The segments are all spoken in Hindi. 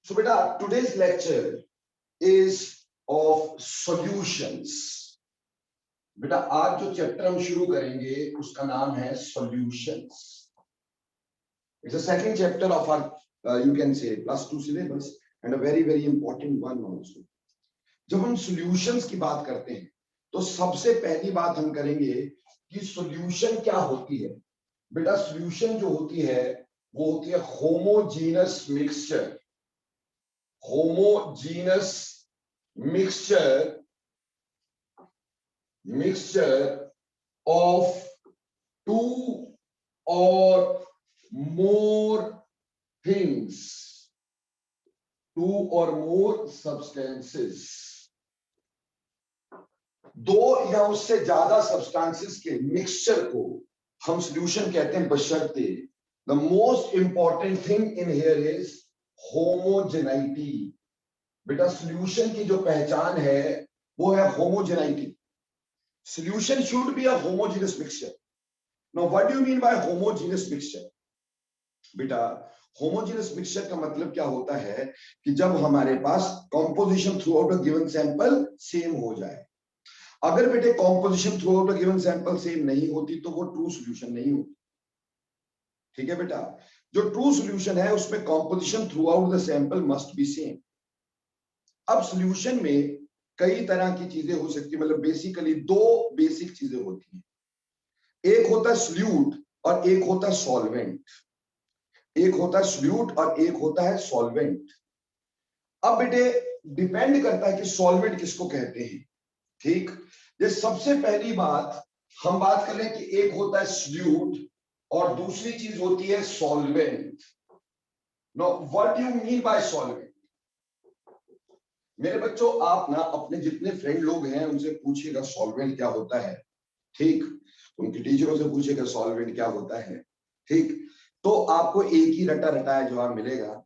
So beta, today's lecture is of solutions. बेटा आज जो चैप्टर हम शुरू करेंगे उसका नाम है solutions. It's the second chapter of our you can say +2 syllabus and a very important one also. जब हम solutions की बात करते हैं तो सबसे पहली बात हम करेंगे कि solution क्या होती है. बेटा solution जो होती है वो होती है homogeneous mixture. Homogeneous mixture of two or more things, two or more substances. दो या उससे ज्यादा substances के mixture को हम solution कहते हैं बशर्ते the most important thing in here is homogeneity. बेटा solution की जो पहचान है वो है homogeneity. Solution should be a homogeneous mixture. Now what do you mean by homogeneous mixture? बेटा homogeneous mixture का मतलब क्या होता है कि जब हमारे पास composition throughout a given sample same हो जाए. अगर बेटे composition throughout a given sample same नहीं होती तो वो true solution नहीं होती. ठीक है बेटा, जो true solution है उसमें composition throughout the sample must be same. अब solution में कई तरह की चीजें हो सकती है, मतलब बेसिकली दो बेसिक चीजें होती हैं. एक होता है solute और एक होता है solvent. एक होता है solute और एक होता है solvent. अब बेटे डिपेंड करता है कि solvent किसको कहते हैं. ठीक, ये सबसे पहली बात हम बात कर रहे हैं कि एक होता है solute और दूसरी चीज होती है solvent. Now what do you mean by solvent? मेरे बच्चों आप ना अपने जितने फ्रेंड लोग हैं उनसे पूछिएगा सॉल्वेंट क्या होता है. ठीक, उनके टीचरों से पूछिएगा सॉल्वेंट क्या होता है. ठीक, तो आपको एक ही रटा रटाया जवाब मिलेगा.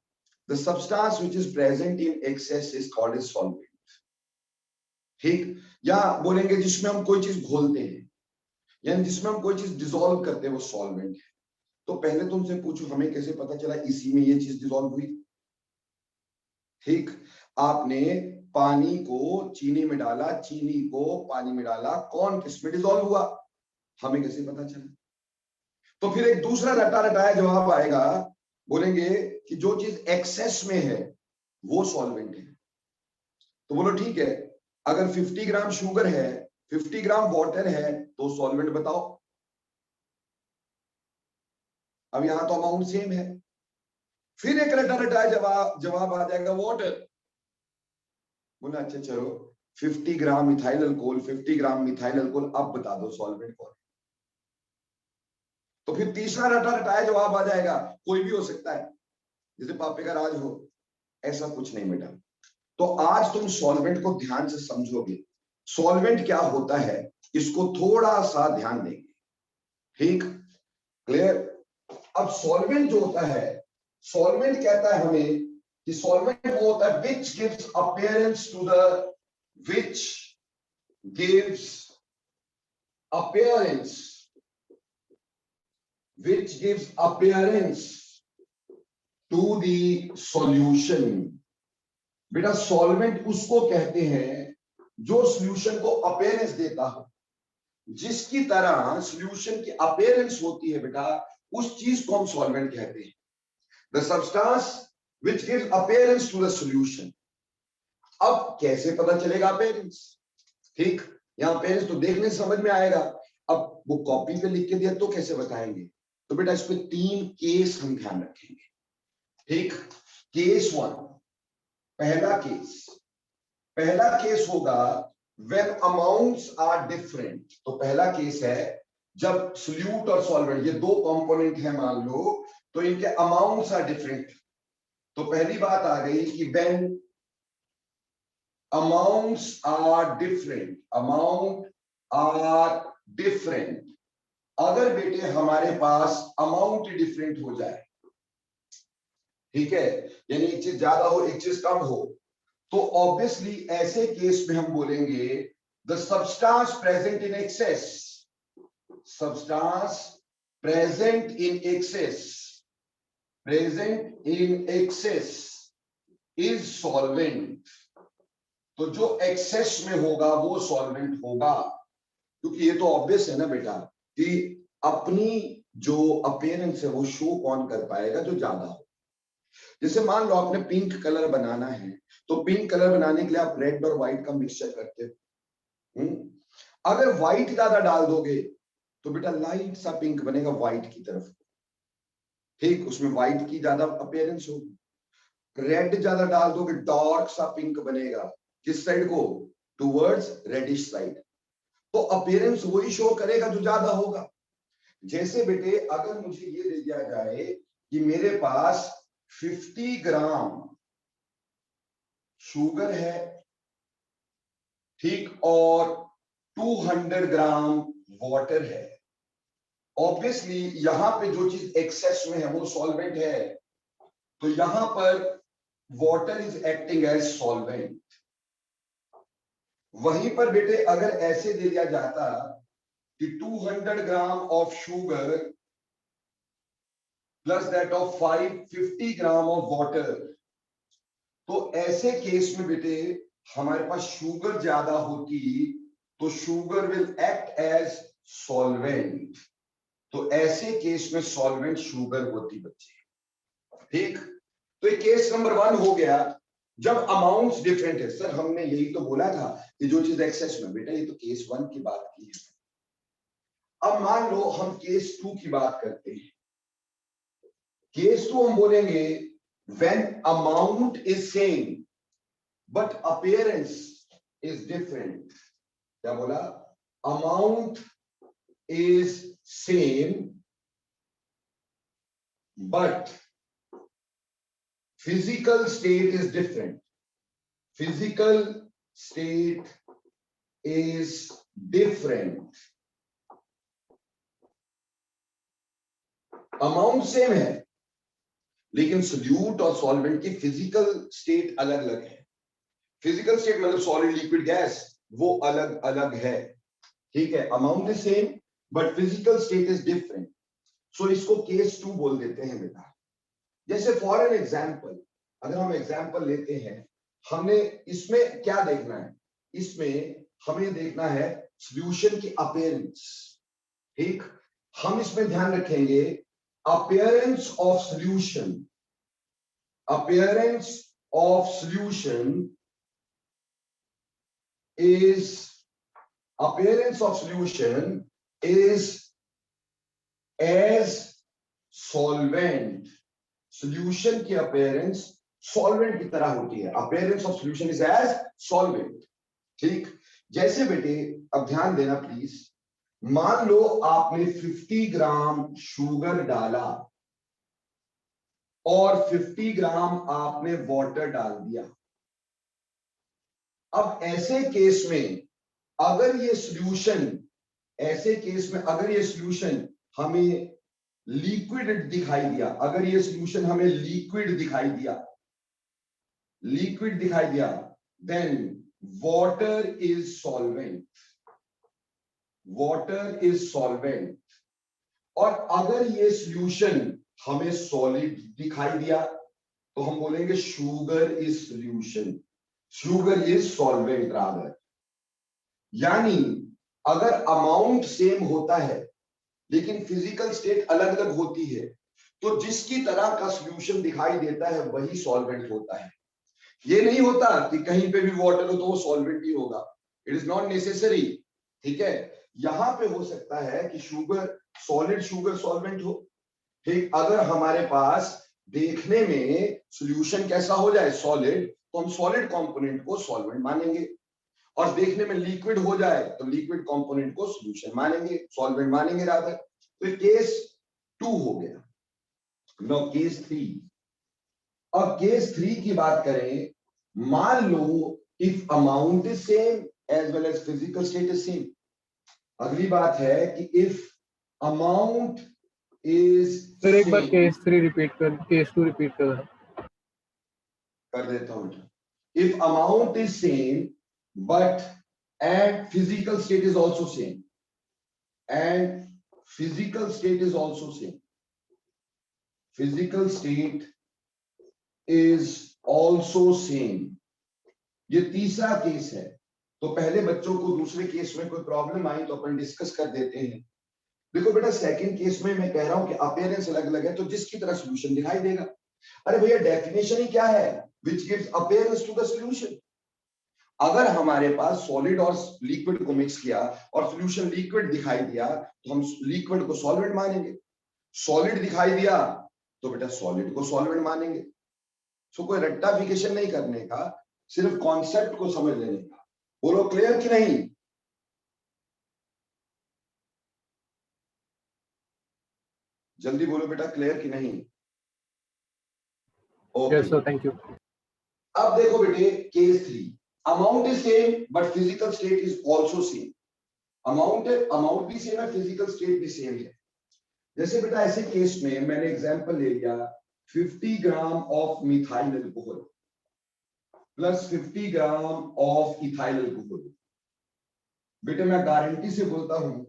The substance which is present in excess is called as solvent. ठीक, या बोलेंगे जिसमें हम कोई चीज घोलते हैं यानी जिसमें हम कोई चीज डिसॉल्व करते हैं वो सॉल्वेंट है. तो पहले तो उनसे पूछो हमें कैसे पता चला इसी में ये चीज डिसॉल्व हुई. ठीक, आपने पानी को चीनी में डाला, चीनी को पानी में डाला, कौन किस में डिसॉल्व हुआ हमें कैसे पता चला. तो फिर एक दूसरा रटा रटाया जवाब आएगा, बोलेंगे कि जो चीज एक्सेस में है वो सॉल्वेंट है. तो बोलो ठीक है, अगर 50 ग्राम शुगर है, 50 ग्राम वाटर है तो सॉल्वेंट बताओ. अब यहां तो अमाउंट सेम है. फिर एक रटा रटाया जवाब आ जाएगा वाटर. बोला अच्छा चलो 50 ग्राम मिथाइल अल्कोहल, 50 ग्राम मिथाइल अल्कोहल, अब बता दो सॉल्वेंट कौन. तो फिर तीसरा रटा रटाया जवाब आ जाएगा, कोई भी हो सकता है, जैसे पापे का राज हो. ऐसा कुछ नहीं बेटा. तो आज तुम सॉल्वेंट को ध्यान से समझोगे. सॉल्वेंट क्या होता है इसको थोड़ा सा ध्यान देंगे. ठीक, क्लियर. अब सॉल्वेंट जो होता है, सॉल्वेंट कहता है हमें कि सॉल्वेंट वो होता है which gives appearance to the which gives appearance to the solution. बेटा सॉल्वेंट उसको कहते हैं जो सॉल्यूशन को अपीयरेंस देता हो. जिसकी तरह सॉल्यूशन की अपीयरेंस होती है बेटा उस चीज को हम सॉल्वेंट कहते हैं. The substance which gives appearance to the solution. अब कैसे पता चलेगा appearance? ठीक, यहाँ appearance तो देखने से समझ में आएगा. अब वो कॉपी पे लिख के दिया तो कैसे बताएंगे. तो बेटा इस पे 3 केस हम ध्यान रखेंगे. ठीक, केस 1, पहला केस होगा when amounts are different. तो पहला केस है जब solute और solvent ये दो कंपोनेंट है मान लो, तो इनके अमाउंट्स आर डिफरेंट. तो पहली बात आ गई कि when amounts are different, अगर बेटे हमारे पास अमाउंट डिफरेंट हो जाए, ठीक है, यानी एक चीज ज्यादा हो एक चीज कम हो, तो ऑब्वियसली ऐसे केस में हम बोलेंगे the substance present in access, substance present in excess is solvent, तो जो एक्सेस में होगा वो सॉल्वेंट होगा, क्योंकि ये तो ऑब्वियस है ना बेटा कि अपनी जो अपीयरेंस है वो शो कौन कर पाएगा, जो ज्यादा हो। जैसे मान लो आपने पिंक कलर बनाना है, तो पिंक कलर बनाने के लिए आप रेड और व्हाइट का मिक्सचर करते हो। अगर व्हाइट ज्यादा डाल दोगे तो बेटा लाइट सा पिंक बनेगा व्हाइट की तरफ, ठीक, उसमें व्हाइट की ज्यादा अपीयरेंस होगी। रेड ज्यादा डाल दोगे डार्क सा पिंक बनेगा, किस साइड को, टूवर्ड्स रेडिश साइड, तो अपीयरेंस वही शो करेगा जो ज्यादा होगा। जैसे बेटे अगर मुझे ये दे दिया जाए कि मेरे पास 50 ग्राम शुगर है, ठीक, और 200 ग्राम वाटर है, ऑब्वियसली यहां पे जो चीज एक्सेस में है वो सॉल्वेंट है, तो यहां पर water is acting as solvent. वहीं पर बेटे अगर ऐसे दे दिया जाता कि 200 gram of sugar plus that of 550 gram of water, तो ऐसे केस में बेटे हमारे पास शुगर ज्यादा होती तो sugar will act as solvent, तो ऐसे केस में सॉल्वेंट शुगर होती बच्चे, ठीक। तो ये केस नंबर 1 हो गया जब अमाउंट्स डिफरेंट है। सर हमने यही तो बोला था कि जो चीज एक्सेस में, बेटा ये तो केस 1 की बात की है। अब मान लो हम केस 2 की बात करते हैं। केस 2 हम बोलेंगे when amount is same but appearance is different। क्या बोला, amount is same but physical state is different, physical state is different। Amount same है लेकिन सोल्यूट और सॉल्वेंट की फिजिकल स्टेट अलग अलग है। फिजिकल स्टेट मतलब सॉलिड लिक्विड गैस, वो अलग अलग है, ठीक है। Amount is same but physical state is different, so इसको केस 2 बोल देते हैं बेटा। जैसे फॉर एन एग्जांपल, अगर हम एग्जांपल लेते हैं, हमने इसमें क्या देखना है, इसमें हमें देखना है सॉल्यूशन की अपीयरेंस, ठीक। हम इसमें ध्यान रखेंगे appearance of solution, appearance of solution is, appearance of solution is as solvent, solution की appearance solvent की तरह होती है, appearance of solution is as solvent, ठीक। जैसे बेटे अब ध्यान देना प्लीज, मान लो आपने 50 ग्राम शुगर डाला और 50 ग्राम आपने वाटर डाल दिया। अब ऐसे केस में अगर ये सॉल्यूशन, ऐसे केस में अगर ये सॉल्यूशन हमें लिक्विड दिखाई दिया, अगर ये सॉल्यूशन हमें लिक्विड दिखाई दिया, लिक्विड दिखाई दिया, then water is solvent, water is solvent. और अगर ये सॉल्यूशन हमें सॉलिड दिखाई दिया तो हम बोलेंगे sugar is solution, sugar is solvent rather. यानी अगर अमाउंट सेम होता है लेकिन फिजिकल स्टेट अलग अलग होती है, तो जिसकी तरह का सॉल्यूशन दिखाई देता है वही सॉल्वेंट होता है। ये नहीं होता कि कहीं पे भी वाटर हो तो वो सॉल्वेंट ही होगा, इट इज नॉट नेसेसरी, ठीक है। यहां पे हो सकता है कि शुगर, सॉलिड शुगर सॉल्वेंट हो, ठीक। अगर हमारे पास देखने में सॉल्यूशन कैसा हो जाए, सॉलिड, तो हम सॉलिड कंपोनेंट को सॉल्वेंट मानेंगे, और देखने में लिक्विड हो जाए तो लिक्विड कंपोनेंट को सॉल्यूशन मानेंगे, सॉल्वेंट मानेंगे रादर। तो केस 2 हो गया। No case 3। अब केस 3 की बात करें, मान लो if amount is same as well as physical state is same. अगली बात है कि इफ अमाउंट इज सर एक बार सेम, केस 3 रिपीट कर, केस 2 रिपीट कर देता हूं। If amount is same but and physical state is also same, and physical state is also same, physical state is also same. ये तीसरा केस है। तो पहले बच्चों को दूसरे केस में कोई प्रॉब्लम आई तो अपन डिस्कस कर देते हैं। देखो बेटा, सेकंड केस में मैं कह रहा हूं कि अपीयरेंस अलग अलग है तो जिसकी तरह सॉल्यूशन दिखाई देगा। अरे भैया, डेफिनेशन ही क्या है? Which gives appearance to the solution. अगर हमारे पास सॉलिड और लिक्विड को मिक्स किया और सॉल्यूशन लिक्विड दिखाई दिया तो हम लिक्विड को सॉल्वेंट मानेंगे, सॉलिड दिखाई दिया तो बेटा सॉलिड को सॉल्वेंट मानेंगे। सो कोई रट्टाफिकेशन नहीं करने का, सिर्फ कॉन्सेप्ट को समझ लेने का। बोलो क्लियर कि नहीं? जल्दी बोलो बेटा, क्लियर कि नहीं? Yes, sir. Thank you. अब देखो बेटे, case 3, amount is same but physical state is also same. Amount भी सेम है, फिजिकल स्टेट भी सेम है। जैसे बेटा ऐसे केस में मैंने एग्जांपल ले लिया 50 gram of methyl alcohol plus 50 gram of ethyl alcohol. बेटे मैं गारंटी से बोलता हूं,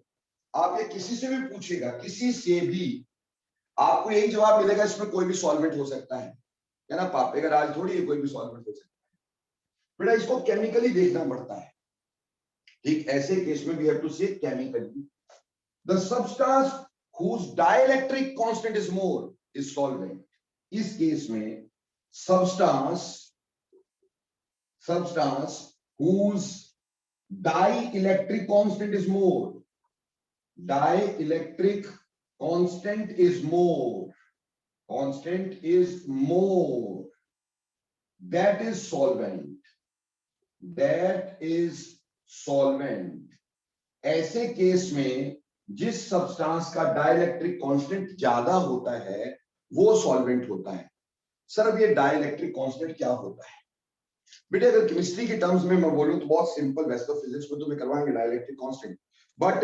आप ये किसी से भी पूछेगा, किसी से भी, आपको यही जवाब मिलेगा, इसमें कोई भी सॉल्वेंट हो सकता है ना पापे का राज थोड़ी है, कोई भी सॉल्वेंट हो सकता है। बेटा इसको केमिकली देखना पड़ता है। ठीक ऐसे केस में वी हैव टू से chemically the substance whose dielectric constant is more is solvent। इस केस में substance whose dielectric constant is more, dielectric constant is more, that is solvent, ऐसे केस में जिस सब्सटेंस का डाइलेक्ट्रिक कांस्टेंट ज्यादा होता है वो सॉल्वेंट होता है। सर अब ये डाइलेक्ट्रिक कांस्टेंट क्या होता है? बेटे अगर केमिस्ट्री के टर्म्स में मैं बोलूं तो बहुत सिंपल, वैसे तो फिजिक्स में तुम्हें करवाएंगे डाइलेक्ट्रिक कांस्टेंट, बट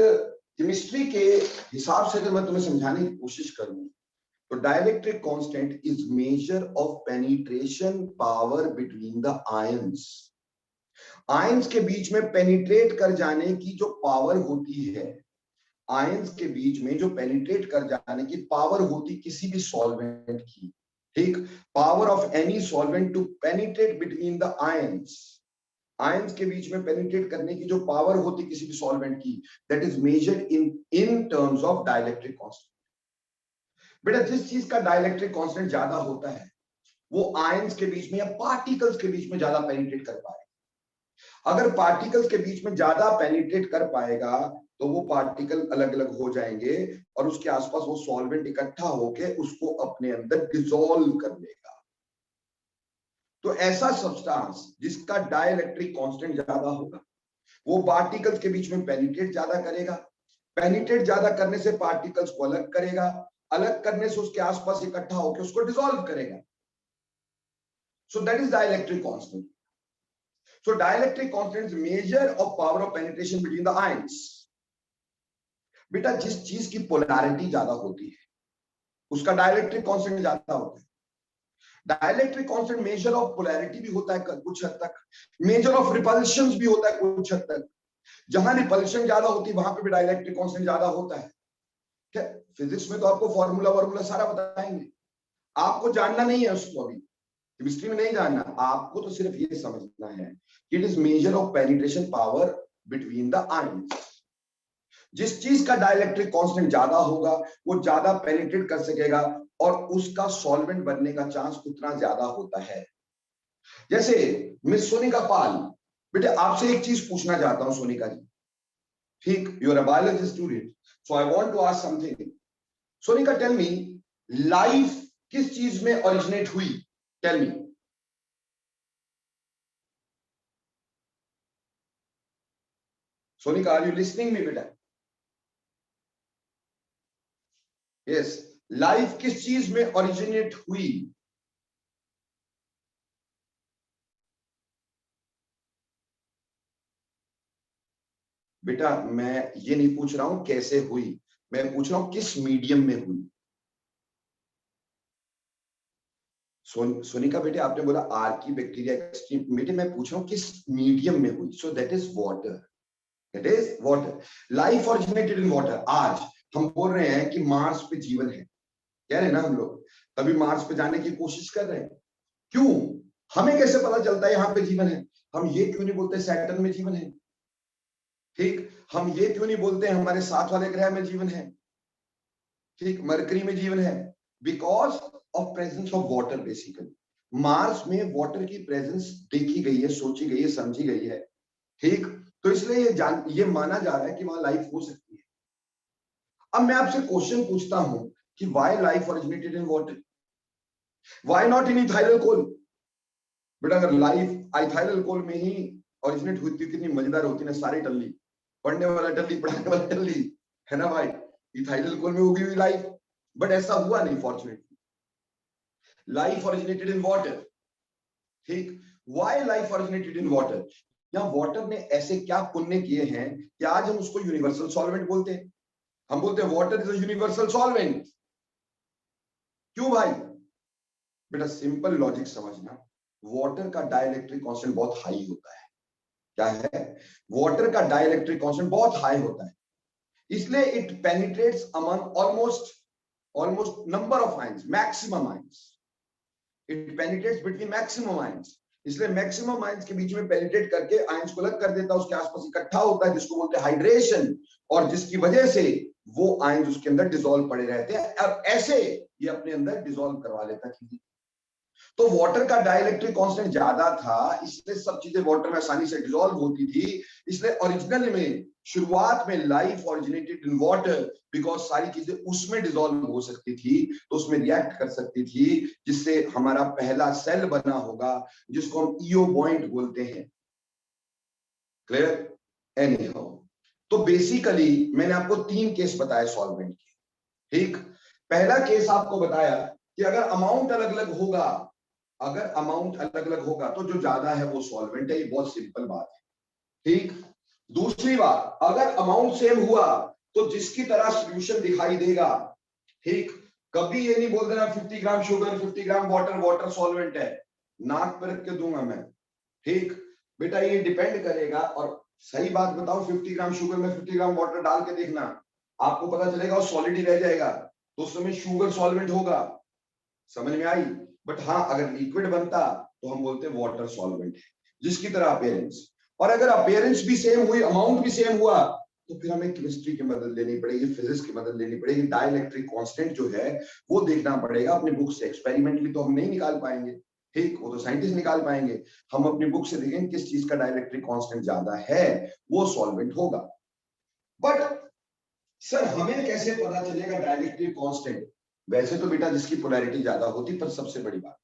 केमिस्ट्री के हिसाब से अगर मैं तुम्हें समझाने की कोशिश करूं तो dielectric constant is measure of penetration power between the ions. Ions के बीच में पेनिट्रेट कर जाने की जो पावर होती है, आयंस के बीच में जो पेनिट्रेट कर जाने की पावर होती किसी भी सॉल्वेंट की, ठीक, power of any solvent to penetrate between the ions, ions के बीच में पेनिट्रेट करने की जो पावर होती किसी भी सॉल्वेंट की, that is measured in terms of dielectric constant. बेटा जिस चीज का डाइलेक्ट्रिक कांस्टेंट ज्यादा होता है वो आयंस के बीच में या पार्टिकल्स के बीच में ज्यादा पेनिट्रेट कर पाएगा। अगर पार्टिकल्स के बीच में ज्यादा पेनिट्रेट कर पाएगा तो वो पार्टिकल अलग अलग हो जाएंगे और उसके आसपास वो सॉल्वेंट इकट्ठा होके उसको अपने अंदर डिसॉल्व कर लेगा। तो ऐसा सब्सटेंस जिसका डाइलेक्ट्रिक कांस्टेंट ज्यादा होगा वो पार्टिकल्स के बीच में पेनिट्रेट ज्यादा करेगा, पेनिट्रेट ज्यादा करने से पार्टिकल्स को अलग करेगा, अलग करने से उसके आसपास इकट्ठा होकर उसको डिसॉल्व करेगा। So that is dielectric constant. So dielectric constant is measure of power of penetration between the ions। बेटा जिस चीज की पोलैरिटी ज्यादा होती है उसका डाइलेक्ट्रिक कांस्टेंट ज्यादा होता है। Dielectric constant measure of polarity भी होता है कुछ हद तक, मेजर ऑफ रिपल्शन भी होता है कुछ हद तक। जहां रिपल्शन ज्यादा होती है वहां पे भी डाइलेक्ट्रिक कांस्टेंट ज्यादा होता है। क्या फिजिक्स में तो आपको फॉर्मूला सारा बताएंगे, आपको जानना नहीं है उसको, अभी केमिस्ट्री में नहीं जानना, आपको तो सिर्फ ये समझना है कि it is measure of penetration power between the ions. जिस चीज का डाइलेक्ट्रिक कांस्टेंट ज्यादा होगा वो ज्यादा पेनिट्रेट कर सकेगा और उसका सॉल्वेंट बनने का चांस उतना ज्यादा होता है। जैसे मिस सोनिका पाल, बेटे आपसे एक चीज पूछना चाहता हूं सोनिका जी, ठीक, you are a biology student, so I want to ask something. Sonika tell me, life किस चीज में ओरिजिनेट हुई? Tell me. Sonika, are you listening me बेटा? यस, लाइफ किस चीज में ओरिजिनेट हुई? बेटा मैं ये नहीं पूछ रहा हूं कैसे हुई, मैं पूछ रहा हूं किस मीडियम में हुई। सोनिका बेटे आपने बोला आर्की बैक्टीरिया एक्सट्रीम, बेटे मैं पूछ रहा हूं किस मीडियम में हुई। So that is water, that is water. Life originated in water. आज हम बोल रहे हैं कि मार्स पे जीवन है, कह रहे हैं ना हम लोग, तभी मार्स पे जाने की कोशिश कर रहे हैं। क्यों? हमें कैसे पता चलता है यहाँ पे जीवन है? हम ये क्यों नहीं बोलते सैटर्न में जीवन है? ठीक, हम ये क्यों नहीं बोलते हमारे साथ वाले ग्रह में जीवन है? ठीक, मरकरी में जीवन है, because of presence of water. Basically Mars में वाटर की प्रेजेंस देखी गई है, सोची गई है, समझी गई है। ठीक, तो इसलिए ये माना जा रहा है कि वहां लाइफ हो सकती है। अब मैं आपसे क्वेश्चन पूछता हूं कि why life originated in water, why not in ethyl alcohol? बेटा अगर लाइफ इथाइल कोल में ही ओरिजिनेट हुई थी कितनी मजेदार होती ना, सारी टल्ली, पढ़ने वाला टल्ली, पढ़ाने वाला टल्ली, है ना भाई? इथाइल कोल में उगी हुई लाइफ, बट ऐसा हुआ नहीं fortunately. Life originated in water. ठीक, why life originated in water? या वाटर ने ऐसे क्या पुण्य किए हैं कि आज हम उसको यूनिवर्सल सॉल्वेंट बोलते हैं। हम बोलते हैं water is a universal solvent. क्यों भाई? बेटा सिंपल लॉजिक समझना, वाटर का डाइलेक्ट्रिक कांस्टेंट बहुत हाई होता है। क्या है? वाटर का डाइलेक्ट्रिक कांस्टेंट बहुत हाई होता है, इसलिए it penetrates among almost number of ions, maximum ions. It penetrates between maximum ions, इसलिए मैक्सिमम आयंस के बीच में पेनिट्रेट करके आयंस को अलग कर देता है, उसके आसपास इकट्ठा होता है, जिसको बोलते हैं हाइड्रेशन, और जिसकी वजह से वो आयंस उसके अंदर डिसॉल्व पड़े रहते हैं, और ऐसे ये अपने अंदर डिसॉल्व करवा लेता है। तो वाटर का डाइलेक्ट्रिक कांस्टेंट ज्यादा था, इसलिए सब चीजें वाटर में आसानी से डिसॉल्व होती थी। इसलिए ओरिजिनल में, शुरुआत में life originated in water, because सारी चीजें उसमें डिसॉल्व हो सकती थी, तो उसमें रिएक्ट कर सकती थी, जिससे हमारा पहला सेल बना होगा, जिसको हम ईओ पॉइंट बोलते हैं। क्लियर? एनी हाउ, तो बेसिकली मैंने आपको 3 केस बताए सॉल्वेंट के। ठीक, पहला केस आपको बताया कि अगर अमाउंट अलग अलग होगा, अगर अमाउंट अलग अलग होगा तो जो ज्यादा है वो सॉल्वेंट है, ये बहुत सिंपल बात है। ठीक, दूसरी बात, अगर अमाउंट सेम हुआ तो जिसकी तरह सॉल्यूशन दिखाई देगा। ठीक, कभी ये नहीं बोल देना 50 gram sugar 50 gram water, water solvent है, नाक पर रख के दूंगा मैं। ठीक बेटा, ये डिपेंड करेगा, और सही बात बताओ, 50 ग्राम शुगर में 50 ग्राम वाटर डाल के देखना, आपको पता चलेगा वो सॉलिड ही रह जाएगा, तो उस समय शुगर सॉल्वेंट होगा। समझ में आई? बट हाँ, अगर लिक्विड बनता तो हम बोलते हैं वाटर सॉल्वेंट है, जिसकी तरह अपीयरेंस। और अगर अपीयरेंस भी सेम हुई, अमाउंट भी सेम हुआ, तो फिर हमें केमिस्ट्री की मदद लेनी पड़ेगी, फिजिक्स की मदद लेनी पड़ेगी, डाइलेक्ट्रिक कांस्टेंट जो है वो देखना पड़ेगा अपनी बुक से। एक्सपेरिमेंटली तो हम नहीं निकाल पाएंगे, ठीक, वो तो साइंटिस्ट निकाल पाएंगे। हम अपनी बुक से देखेंगे किस चीज का डाइलेक्ट्रिक कांस्टेंट ज्यादा है, वो सॉल्वेंट होगा। बट सर हमें कैसे पता चलेगा डाइलेक्ट्रिक कांस्टेंट? वैसे तो बेटा जिसकी पोलैरिटी ज्यादा होती, पर सबसे बड़ी बात,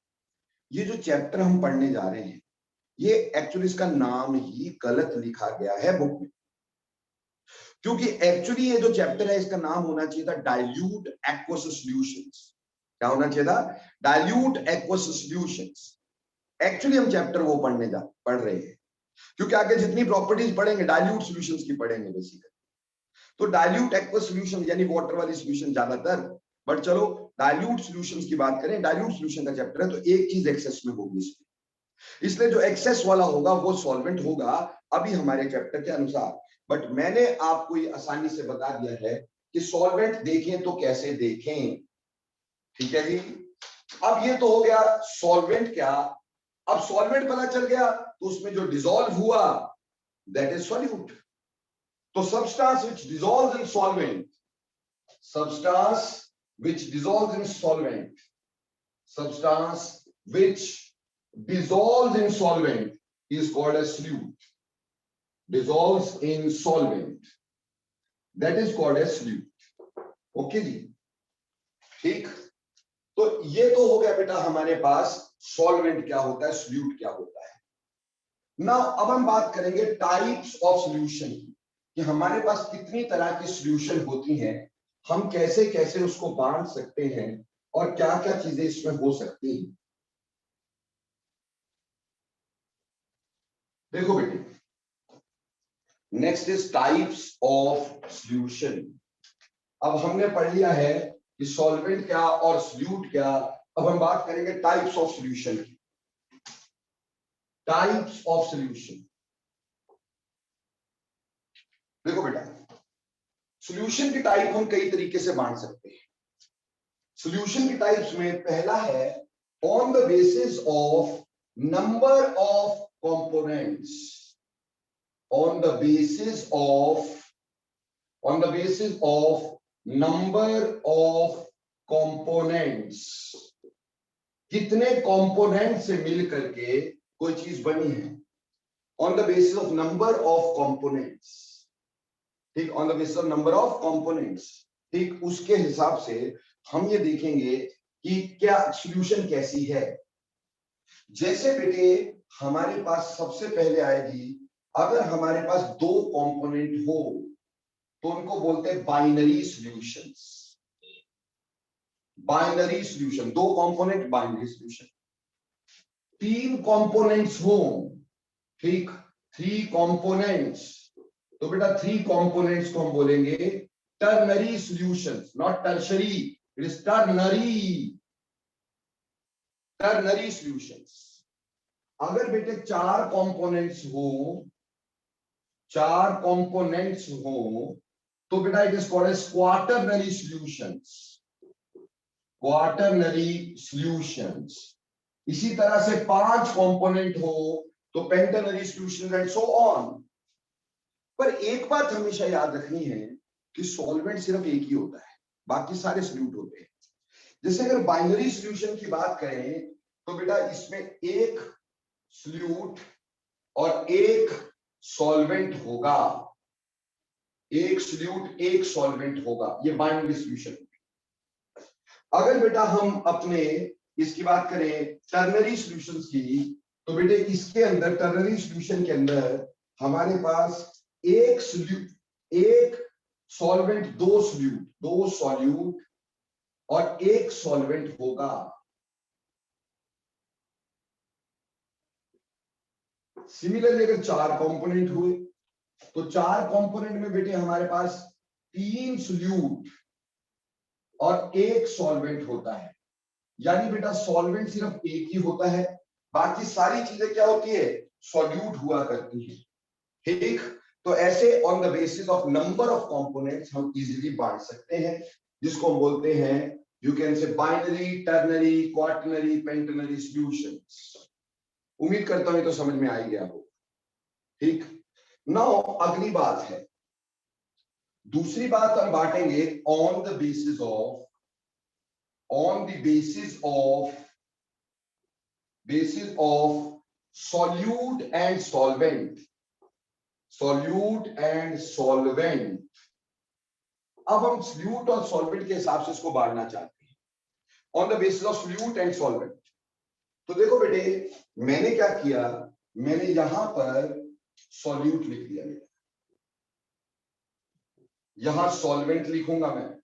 ये जो चैप्टर हम पढ़ने जा रहे हैं, ये एक्चुअली इसका नाम ही गलत लिखा गया है बुक में, क्योंकि एक्चुअली ये जो चैप्टर है इसका नाम होना चाहिए था डाइल्यूट एक्वस सॉल्यूशंस। क्या होना चाहिए था? Dilute aqueous solutions. एक्चुअली हम चैप्टर वो पढ़ रहे हैं, क्योंकि आगे जितनी प्रॉपर्टीज पढ़ेंगे डाइल्यूट सॉल्यूशंस की पढ़ेंगे बेसिकली। तो डाइल्यूट एक्वस सॉल्यूशन यानी वाटर वाली सॉल्यूशन ज्यादातर, बट चलो डाइल्यूट सॉल्यूशंस की बात करें, डाइल्यूट सॉल्यूशन का चैप्टर है, तो एक चीज एक्सेस में होगी इसमें, इसलिए जो एक्सेस वाला होगा वो सॉल्वेंट होगा अभी हमारे चैप्टर के अनुसार। बट मैंने आपको ये आसानी से बता दिया है कि सॉल्वेंट देखें तो कैसे देखें। ठीक है जी, अब ये तो हो गया सॉल्वेंट क्या। अब सॉल्वेंट पता चल गया तो उसमें जो डिसॉल्व हुआ दैट इज सॉल्यूट। तो substance which dissolves in solvent, substance which dissolves in solvent, substance which dissolves in solvent is called as solute. Dissolves in solvent, that is called as solute. Okay जी, ठीक, तो ये तो हो गया बेटा हमारे पास सॉल्वेंट क्या होता है, सोल्यूट क्या होता है। नाउ अब हम बात करेंगे टाइप्स ऑफ सॉल्यूशन की, कि हमारे पास कितनी तरह की सॉल्यूशन होती हैं, हम कैसे कैसे उसको बांट सकते हैं, और क्या क्या चीजें इसमें हो सकती हैं। देखो बेटे, next is types of solution. अब हमने पढ़ लिया है कि सॉल्वेंट क्या और सोल्यूट क्या, अब हम बात करेंगे टाइप्स ऑफ सॉल्यूशन की। टाइप्स ऑफ सॉल्यूशन, देखो बेटा, सॉल्यूशन की टाइप हम कई तरीके से बांट सकते हैं। सॉल्यूशन की टाइप्स में पहला है on the basis of number of components on the basis of number of components, कितने कंपोनेंट से मिल करके कोई चीज बनी है, on the basis of number of components, ठीक, on the basis of number of components, ठीक, उसके हिसाब से हम ये देखेंगे कि क्या सॉल्यूशन कैसी है। जैसे बेटे हमारे पास सबसे पहले आएगी, अगर हमारे पास दो कंपोनेंट हो तो उनको बोलते हैं बाइनरी सॉल्यूशंस। बाइनरी सॉल्यूशन, दो कंपोनेंट बाइनरी सॉल्यूशन। तीन कंपोनेंट्स हो, ठीक, थ्री कंपोनेंट्स, तो बेटा थ्री कंपोनेंट्स को हम बोलेंगे ternary solutions, not tertiary, it is ternary solutions. अगर बेटे चार कंपोनेंट्स हो तो बेटा it is called as quaternary solutions, quaternary solutions. इसी तरह से पांच कंपोनेंट हो तो pentanary solutions and so on. पर एक बात हमेशा याद रखनी है कि सॉल्वेंट सिर्फ एक ही होता है, बाकी सारे सॉल्यूट होते हैं। जैसे अगर बाइनरी सॉल्यूशन की बात करें तो बेटा इसमें एक सॉल्यूट और एक सॉल्वेंट होगा, एक सॉल्यूट एक सॉल्वेंट होगा, ये बाइनरी सॉल्यूशन। अगर बेटा हम अपने इसकी बात करें टर्नरी सॉल्यूशंस की, तो बेटे इसके अंदर टर्नरी सॉल्यूशन के अंदर हमारे पास एक सॉल्वेंट, दो सॉल्यूट और एक सॉल्वेंट होगा। सिमिलरली अगर चार कंपोनेंट हुए तो चार कंपोनेंट में बेटे हमारे पास तीन सॉल्यूट और एक सॉल्वेंट होता है, यानी बेटा सॉल्वेंट सिर्फ एक ही होता है, बाकी सारी चीजें क्या होती है, सॉल्यूट हुआ करती है, ठीक। तो ऐसे on the basis of number of components हम इजीली बांट सकते हैं, जिसको हम बोलते हैं, you can say binary, ternary, quaternary, pentanary solutions. उम्मीद करता हूं तो समझ में आ ही गया हो, ठीक। नाउ अगली बात है, दूसरी बात हम बांटेंगे on the basis of solute and solvent, अब हम solute और solvent के हिसाब से इसको बांटना चाहते हैं on the basis of solute and solvent। तो देखो बेटे मैंने क्या किया, मैंने यहां पर solute लिख दिया, यहां solvent लिखूंगा मैं,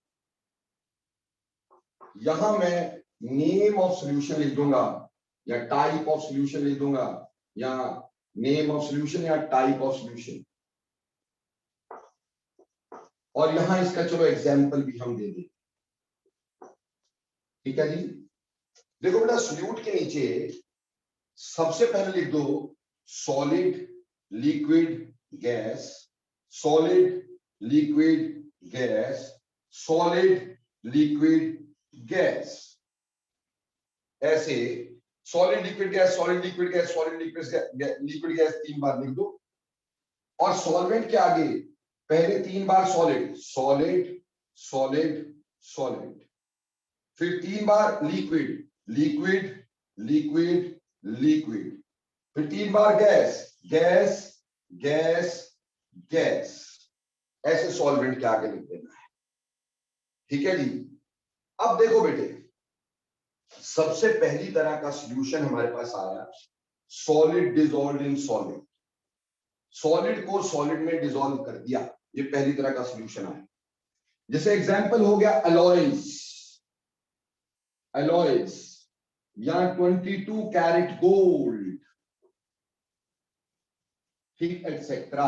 यहां मैं नेम ऑफ सॉल्यूशन लिख दूंगा या टाइप ऑफ सॉल्यूशन लिख दूंगा, या नेम ऑफ सॉल्यूशन या टाइप ऑफ सॉल्यूशन, और यहां इसका चलो एग्जांपल भी हम दे दें, ठीक है जी। देखो बेटा सॉल्यूट के नीचे सबसे पहले लिख दो solid, liquid, gas, solid, liquid, gas, solid, liquid, gas, ऐसे solid liquid gas, solid liquid gas, solid liquid gas तीन बार लिख दो, और सॉल्वेंट के आगे पहले तीन बार सॉलिड, सॉलिड, सॉलिड, सॉलिड, फिर तीन बार लिक्विड, लिक्विड, लिक्विड, लिक्विड, फिर तीन बार गैस, गैस, गैस, गैस, ऐसे सॉल्वेंट के आगे लिख देना है, ठीक है जी। अब देखो बेटे सबसे पहली तरह का सॉल्यूशन हमारे पास आया, solid dissolved in solid, solid को सॉलिड में डिसॉल्व कर दिया, ये पहली तरह का सॉल्यूशन आया। जैसे एग्जांपल हो गया अलॉयज, अलॉयज या 22 कैरेट गोल्ड, ठीक, एटसेट्रा।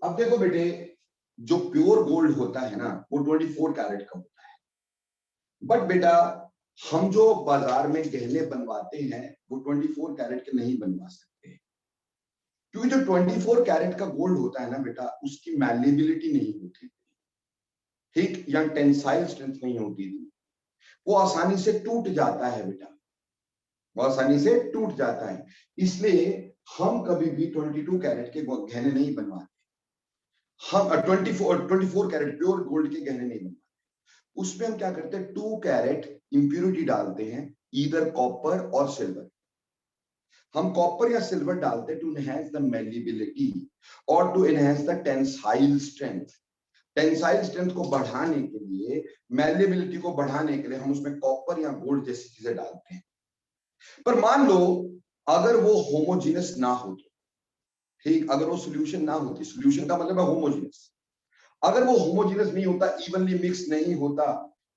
अब देखो बेटे जो प्योर गोल्ड होता है ना वो 24 कैरेट का होता है, बट बेटा हम जो बाजार में गहने बनवाते हैं वो 24 कैरेट के नहीं बनवा सकते, क्योंकि जो 24 कैरेट का गोल्ड होता है ना बेटा उसकी मैलेबिलिटी नहीं होती, ठीक, या टेंसाइल स्ट्रेंथ नहीं होती, वो आसानी से टूट जाता है बेटा, वो आसानी से टूट जाता है। इसलिए हम कभी भी 22 कैरेट के गहने नहीं बनवाते, हम 24 कैरेट प्योर गोल्ड के गहने नहीं बनवाते। उसमें हम क्या करते हैं, 2 कैरेट इंप्योरिटी डालते हैं, ईदर कॉपर और सिल्वर। हम कॉपर या सिल्वर डालते हैं टू एनहांस द मेलिबिलिटी और to enhance the tensile strength. Tensile strength को बढ़ाने के लिए, मेलिबिलिटी को बढ़ाने के लिए हम उसमें कॉपर या गोल्ड जैसी चीजें डालते हैं। पर मान लो अगर वो होमोजीनस ना हो तो, ठीक, अगर वो सोल्यूशन ना होती, सोल्यूशन का मतलब है होमोजीनस, अगर वो होमोजीनस नहीं होता, इवनली मिक्स नहीं होता,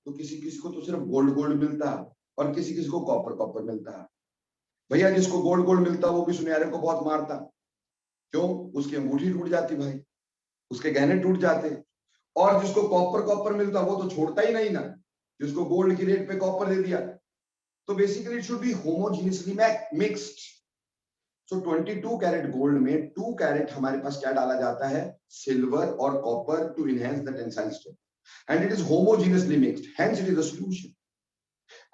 तो किसी किसी को तो सिर्फ गोल्ड गोल्ड मिलता और किसी किसी को कॉपर कॉपर मिलता। भैया जिसको गोल्ड गोल्ड मिलता वो भी सुनहरे को बहुत मारता, क्यों? उसकी अंगूठी टूट जाती भाई, उसके गहने टूट जाते। और जिसको कॉपर कॉपर मिलता वो तो छोड़ता ही नहीं ना, जिसको गोल्ड की रेट पे कॉपर दे दिया। तो basically it should be homogeneously mixed. So 22 carat gold में 2 कैरेट हमारे पास क्या डाला जाता है, सिल्वर और copper, to enhance the tensile strength and it is homogeneously mixed, hence it is a solution.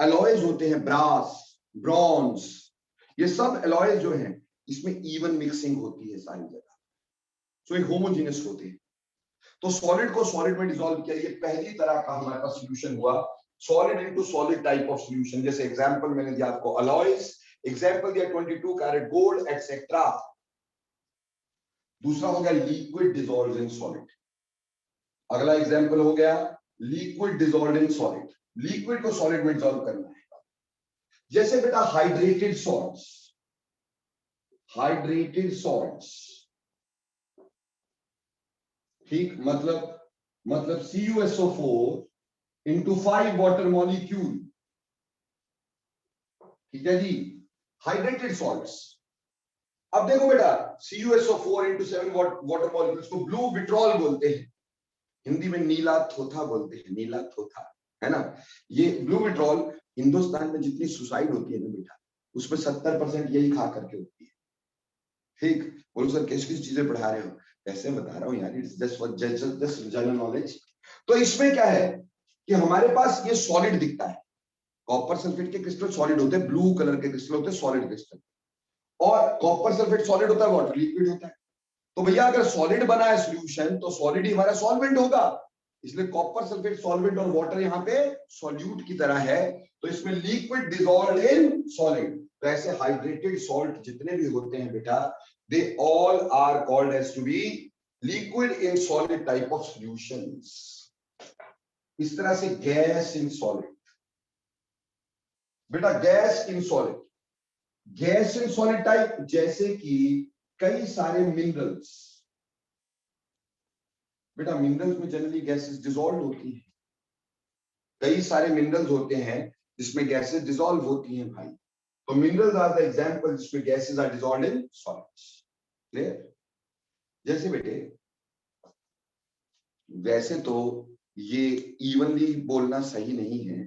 Alloys होते हैं ब्रास, ब्रॉन्ज, ये सब अलॉयज जो हैं इसमें इवन मिक्सिंग होती है सारी जगह, सो एक होमोजीनियस होते हैं। तो सॉलिड को सॉलिड में डिसॉल्व किया, ये पहली तरह का हमारे पास सॉल्यूशन हुआ, solid into solid type of solution. जैसे एग्जांपल मैंने दिया आपको अलॉयज, एग्जांपल दिया 22 कैरेट गोल्ड एटसेट्रा। दूसरा हो गया लिक्विड डिसॉल्व्ड इन सॉलिड। अगला एग्जांपल हो गया liquid dissolved in solid. Liquid को सॉलिड में डिसॉल्व करना है। जैसे बेटा हाइड्रेटेड सॉल्ट्स, हाइड्रेटेड सॉल्ट्स, ठीक, मतलब CuSO4 इंटू 5 वाटर मॉलिक्यूल, ठीक है जी, हाइड्रेटेड सॉल्ट्स। अब देखो बेटा CuSO4 इंटू 7 वाटर मॉलिक्यूल्स को ब्लू विट्रॉल बोलते हैं, हिंदी में नीला थोथा बोलते हैं, नीला थोथा, है ना। ये ब्लू विट्रॉल, हिंदुस्तान में जितनी सुसाइड होती है ना बेटा, उसमें 70% यही खा करके होती है। ठीक, बोलो सर कैसी किस चीजें पढ़ा रहे हो, ऐसे बता रहा हूँ यार, इट्स जस्ट जनरल नॉलेज। तो इसमें क्या है कि हमारे पास ये सॉलिड दिखता है, कॉपर सल्फेट के क्रिस्टल सॉलिड होते हैं, ब्लू कलर के क्रिस्टल होते हैं सॉलिड क्रिस्टल, और कॉपर सल्फेट सॉलिड होता है, वाटर लिक्विड होता है। तो भैया अगर सॉलिड बना है सॉल्यूशन तो सॉलिड ही हमारा सॉल्वेंट होगा, इसलिए कॉपर सल्फेट सॉल्वेंट और वाटर यहाँ पे सॉल्यूट की तरह है, तो इसमें लिक्विड डिसॉल्व्ड इन सॉलिड। तो ऐसे हाइड्रेटेड सॉल्ट जितने भी होते हैं बेटा, they all are called as to be liquid in solid type of solutions. इस तरह से गैस इन सॉलिड, बेटा gas in solid, gas in solid type, जैसे कि कई सारे मिनरल्स, बेटा मिनरल्स में जनरली गैसेस डिसॉल्व होती हैं, कई सारे मिनरल्स होते हैं जिसमें गैसेस डिसॉल्व होती हैं भाई। तो मिनरल्स आर द एग्जांपल जिसमें gases are dissolved in solids. Clear? जैसे बेटे वैसे तो ये इवनली बोलना सही नहीं है,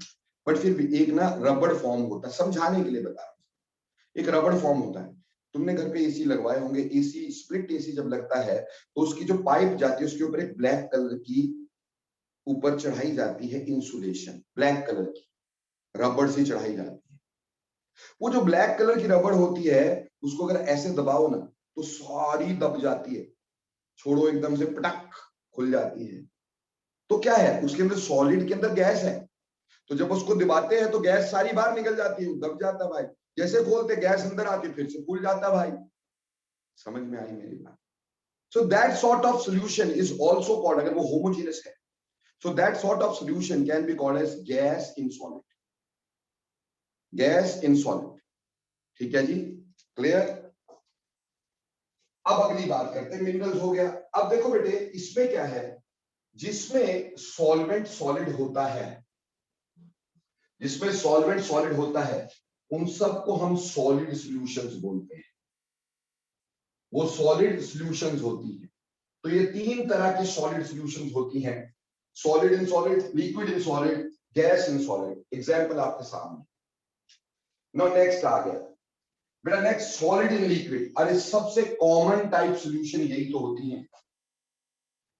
बट फिर भी एक ना रबड़ फॉर्म होता है, समझाने के लिए बता रहा हूं, एक रबड़ फॉर्म होता है। तुमने घर पे एसी लगवाए होंगे, एसी स्प्लिट एसी जब लगता है तो उसकी जो पाइप जाती है उसके ऊपर एक ब्लैक कलर की ऊपर चढ़ाई जाती है इंसुलेशन, ब्लैक कलर की रबड़ से चढ़ाई जाती है। वो जो ब्लैक कलर की रबड़ होती है उसको अगर ऐसे दबाओ ना तो सारी दब जाती है, छोड़ो एकदम से पटक खुल जाती है। तो क्या है, उसके अंदर सॉलिड के अंदर गैस है, तो जब उसको दबाते हैं तो गैस सारी बाहर निकल जाती है, दब जाता भाई। जैसे खोलते गैस अंदर आती फिर से खुल जाता भाई। समझ में आई मेरी बात? So that sort of solution is also called, अगर वो होमोजेनस है, so that sort of solution can be called as gas in solid, gas in solid. ठीक है जी, क्लियर? अब अगली बात करते हैं, मिनरल्स हो गया। अब देखो बेटे इसमें क्या है, जिसमें सॉल्वेंट सॉलिड होता है, जिसमें सॉल्वेंट सॉलिड होता है उन सबको हम सॉलिड सॉल्यूशंस बोलते हैं, वो सॉलिड सॉल्यूशंस होती है। तो ये 3 तरह की सॉलिड सॉल्यूशंस होती हैं, solid in solid, liquid in solid, gas in solid. Example आपके सामने। नाउ नेक्स्ट आ गया बेटा, नेक्स्ट सॉलिड इन लिक्विड। अरे सबसे कॉमन टाइप सॉल्यूशन यही तो होती है,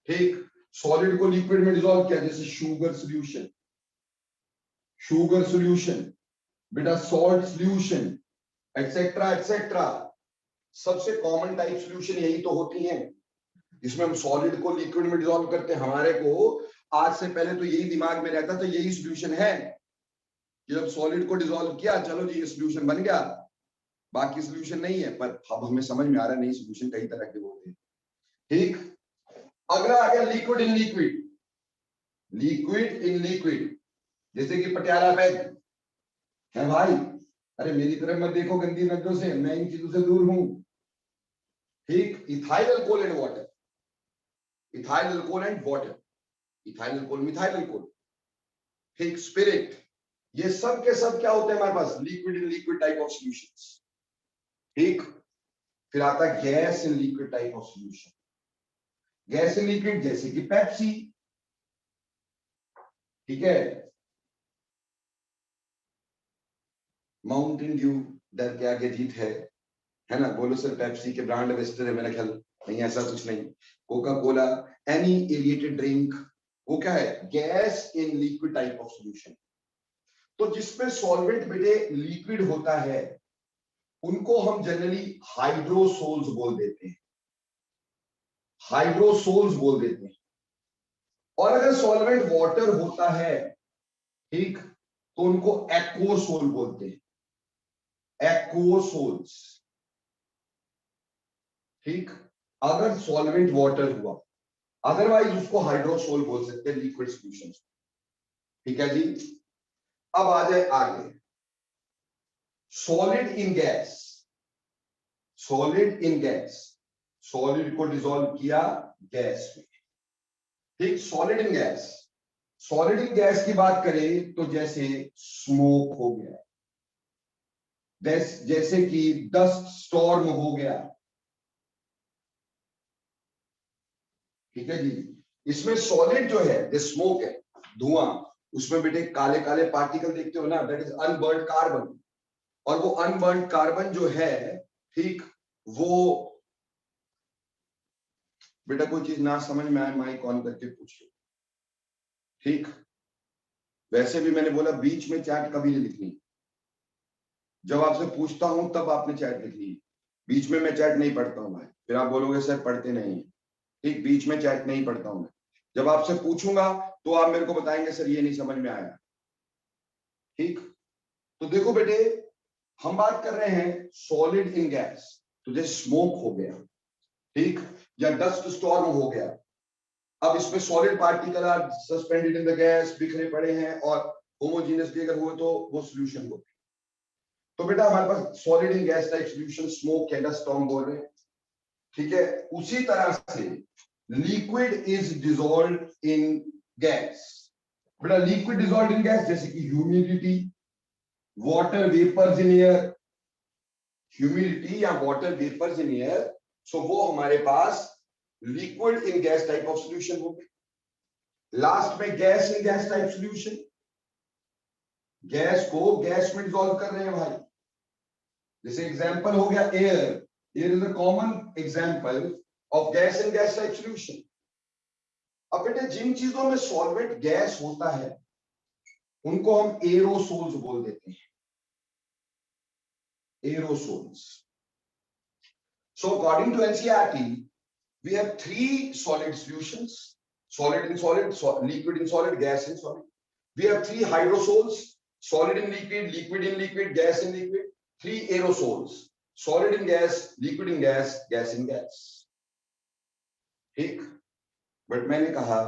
ठीक, सॉलिड को लिक्विड में डिसॉल्व किया, जैसे शुगर सॉल्यूशन, शुगर सॉल्यूशन, बेटा सॉल्ट सॉल्यूशन, एटसेट्रा एटसेट्रा। सबसे कॉमन टाइप सॉल्यूशन यही तो होती हैं, जिसमें हम सॉलिड को लिक्विड में डिसॉल्व करते हैं। हमारे को आज से पहले तो यही दिमाग में रहता था, यही सॉल्यूशन है कि जब सॉलिड को डिसॉल्व किया, चलो जी ये सॉल्यूशन बन गया, बाकी सॉल्यूशन नहीं है। पर अब हमें समझ में आ रहा है नहीं, सॉल्यूशन कई तरह के होते हैं। ठीक, अगला आ गया liquid in liquid. Liquid in liquid, जैसे कि पटियाला बैग है भाई, अरे मेरी तरफ मत देखो गंदी नजरों से, मैं इन चीजों से दूर हूं। ठीक, ethyl alcohol and water, ethyl alcohol and water, ethyl alcohol methyl alcohol. ठीक, स्पिरिट, ये सब के सब क्या होते हैं हमारे पास, liquid in liquid type of solutions. ठीक, फिर आता है gas in liquid type of solution. Gas in liquid जैसे कि पेप्सी, ठीक है, माउंटेन ड्यू, डर के आगे जीत है ना। बोलो सर पेप्सी के ब्रांड एम्बेसडर है मेरा ख्याल, नहीं ऐसा कुछ नहीं। Coca Cola, any aerated drink, वो क्या है, gas in liquid type of solution. तो जिसमें सॉल्वेंट बेटे लिक्विड होता है उनको हम जनरली हाइड्रोसोल्स बोल देते हैं, हाइड्रोसोल्स बोल देते हैं। और अगर सॉल्वेंट वाटर होता है, ठीक, तो उनको एक्वोसोल बोलते हैं, एक्वोसोल्स। ठीक, अगर सॉल्वेंट वाटर हुआ, अदरवाइज उसको हाइड्रोसोल बोल सकते हैं, लिक्विड सॉल्यूशन। ठीक है जी, अब आ जाए आगे, solid in gas. Solid in gas, solid को डिसॉल्व किया गैस में। ठीक, solid in gas, solid in gas की बात करें तो जैसे स्मोक हो गया, जैसे कि डस्ट स्टॉर्म हो गया। ठीक है जी, इसमें सॉलिड जो है, जो स्मोक है, धुआं, उसमें बेटे काले काले पार्टिकल देखते हो ना, दैट इज अनबर्न्ड कार्बन। और वो अनबर्न्ड कार्बन जो है, ठीक, वो बेटा कोई चीज ना समझ में आए माइक ऑन करके पूछिए। ठीक, वैसे भी मैंने बोला बीच में चैट कभी नहीं लिखनी, जब आपसे पूछता हूं तब आपने चैट लिखनी है, बीच में मैं चैट नहीं पढ़ता हूं भाई, फिर आप बोलोगे सर पढ़ते नहीं है। ठीक, बीच में चैट नहीं पढ़ता हूं मैं, जब आपसे पूछूंगा तो आप मेरे को बताएंगे सर ये नहीं समझ में आया। ठीक, तो देखो बेटे, हम बात कर रहे हैं सॉलिड इन गैस, तो जैसे स्मोक हो गया, ठीक, या डस्ट स्टॉर्म हो गया। अब इसमें solid particle are suspended in the gas, बिखरे पड़े हैं, और होमोजीनियसली अगर हुए तो वो सॉल्यूशन होते। तो बेटा हमारे पास solid in gas type solution, smoke या डस्ट स्टॉर्म बोल रहे हैं। ठीक है, उसी तरह से liquid is dissolved in gas. बेटा लिक्विड डिसॉल्व्ड इन गैस जैसे कि humidity, water vapours in air, humidity या water vapours in air, so वो हमारे पास liquid in gas type of solution हो गए। लास्ट में gas in gas type solution, gas को गैस में डिसॉल्व कर रहे हैं भाई, जैसे एग्जांपल हो गया air, air is a common example of gas in gas type solution. अब बेटे जिन चीजों में सॉल्वेंट गैस होता है उनको हम एरोसोल्स बोल देते हैं, aerosols. So according to NCERT, we have 3 solid solutions: solid in solid, liquid in solid, gas in solid. We have 3 hydrosols: solid in liquid, liquid in liquid, gas in liquid. 3 aerosols: solid in gas, liquid in gas, gas in gas. ठीक, बट मैंने कहा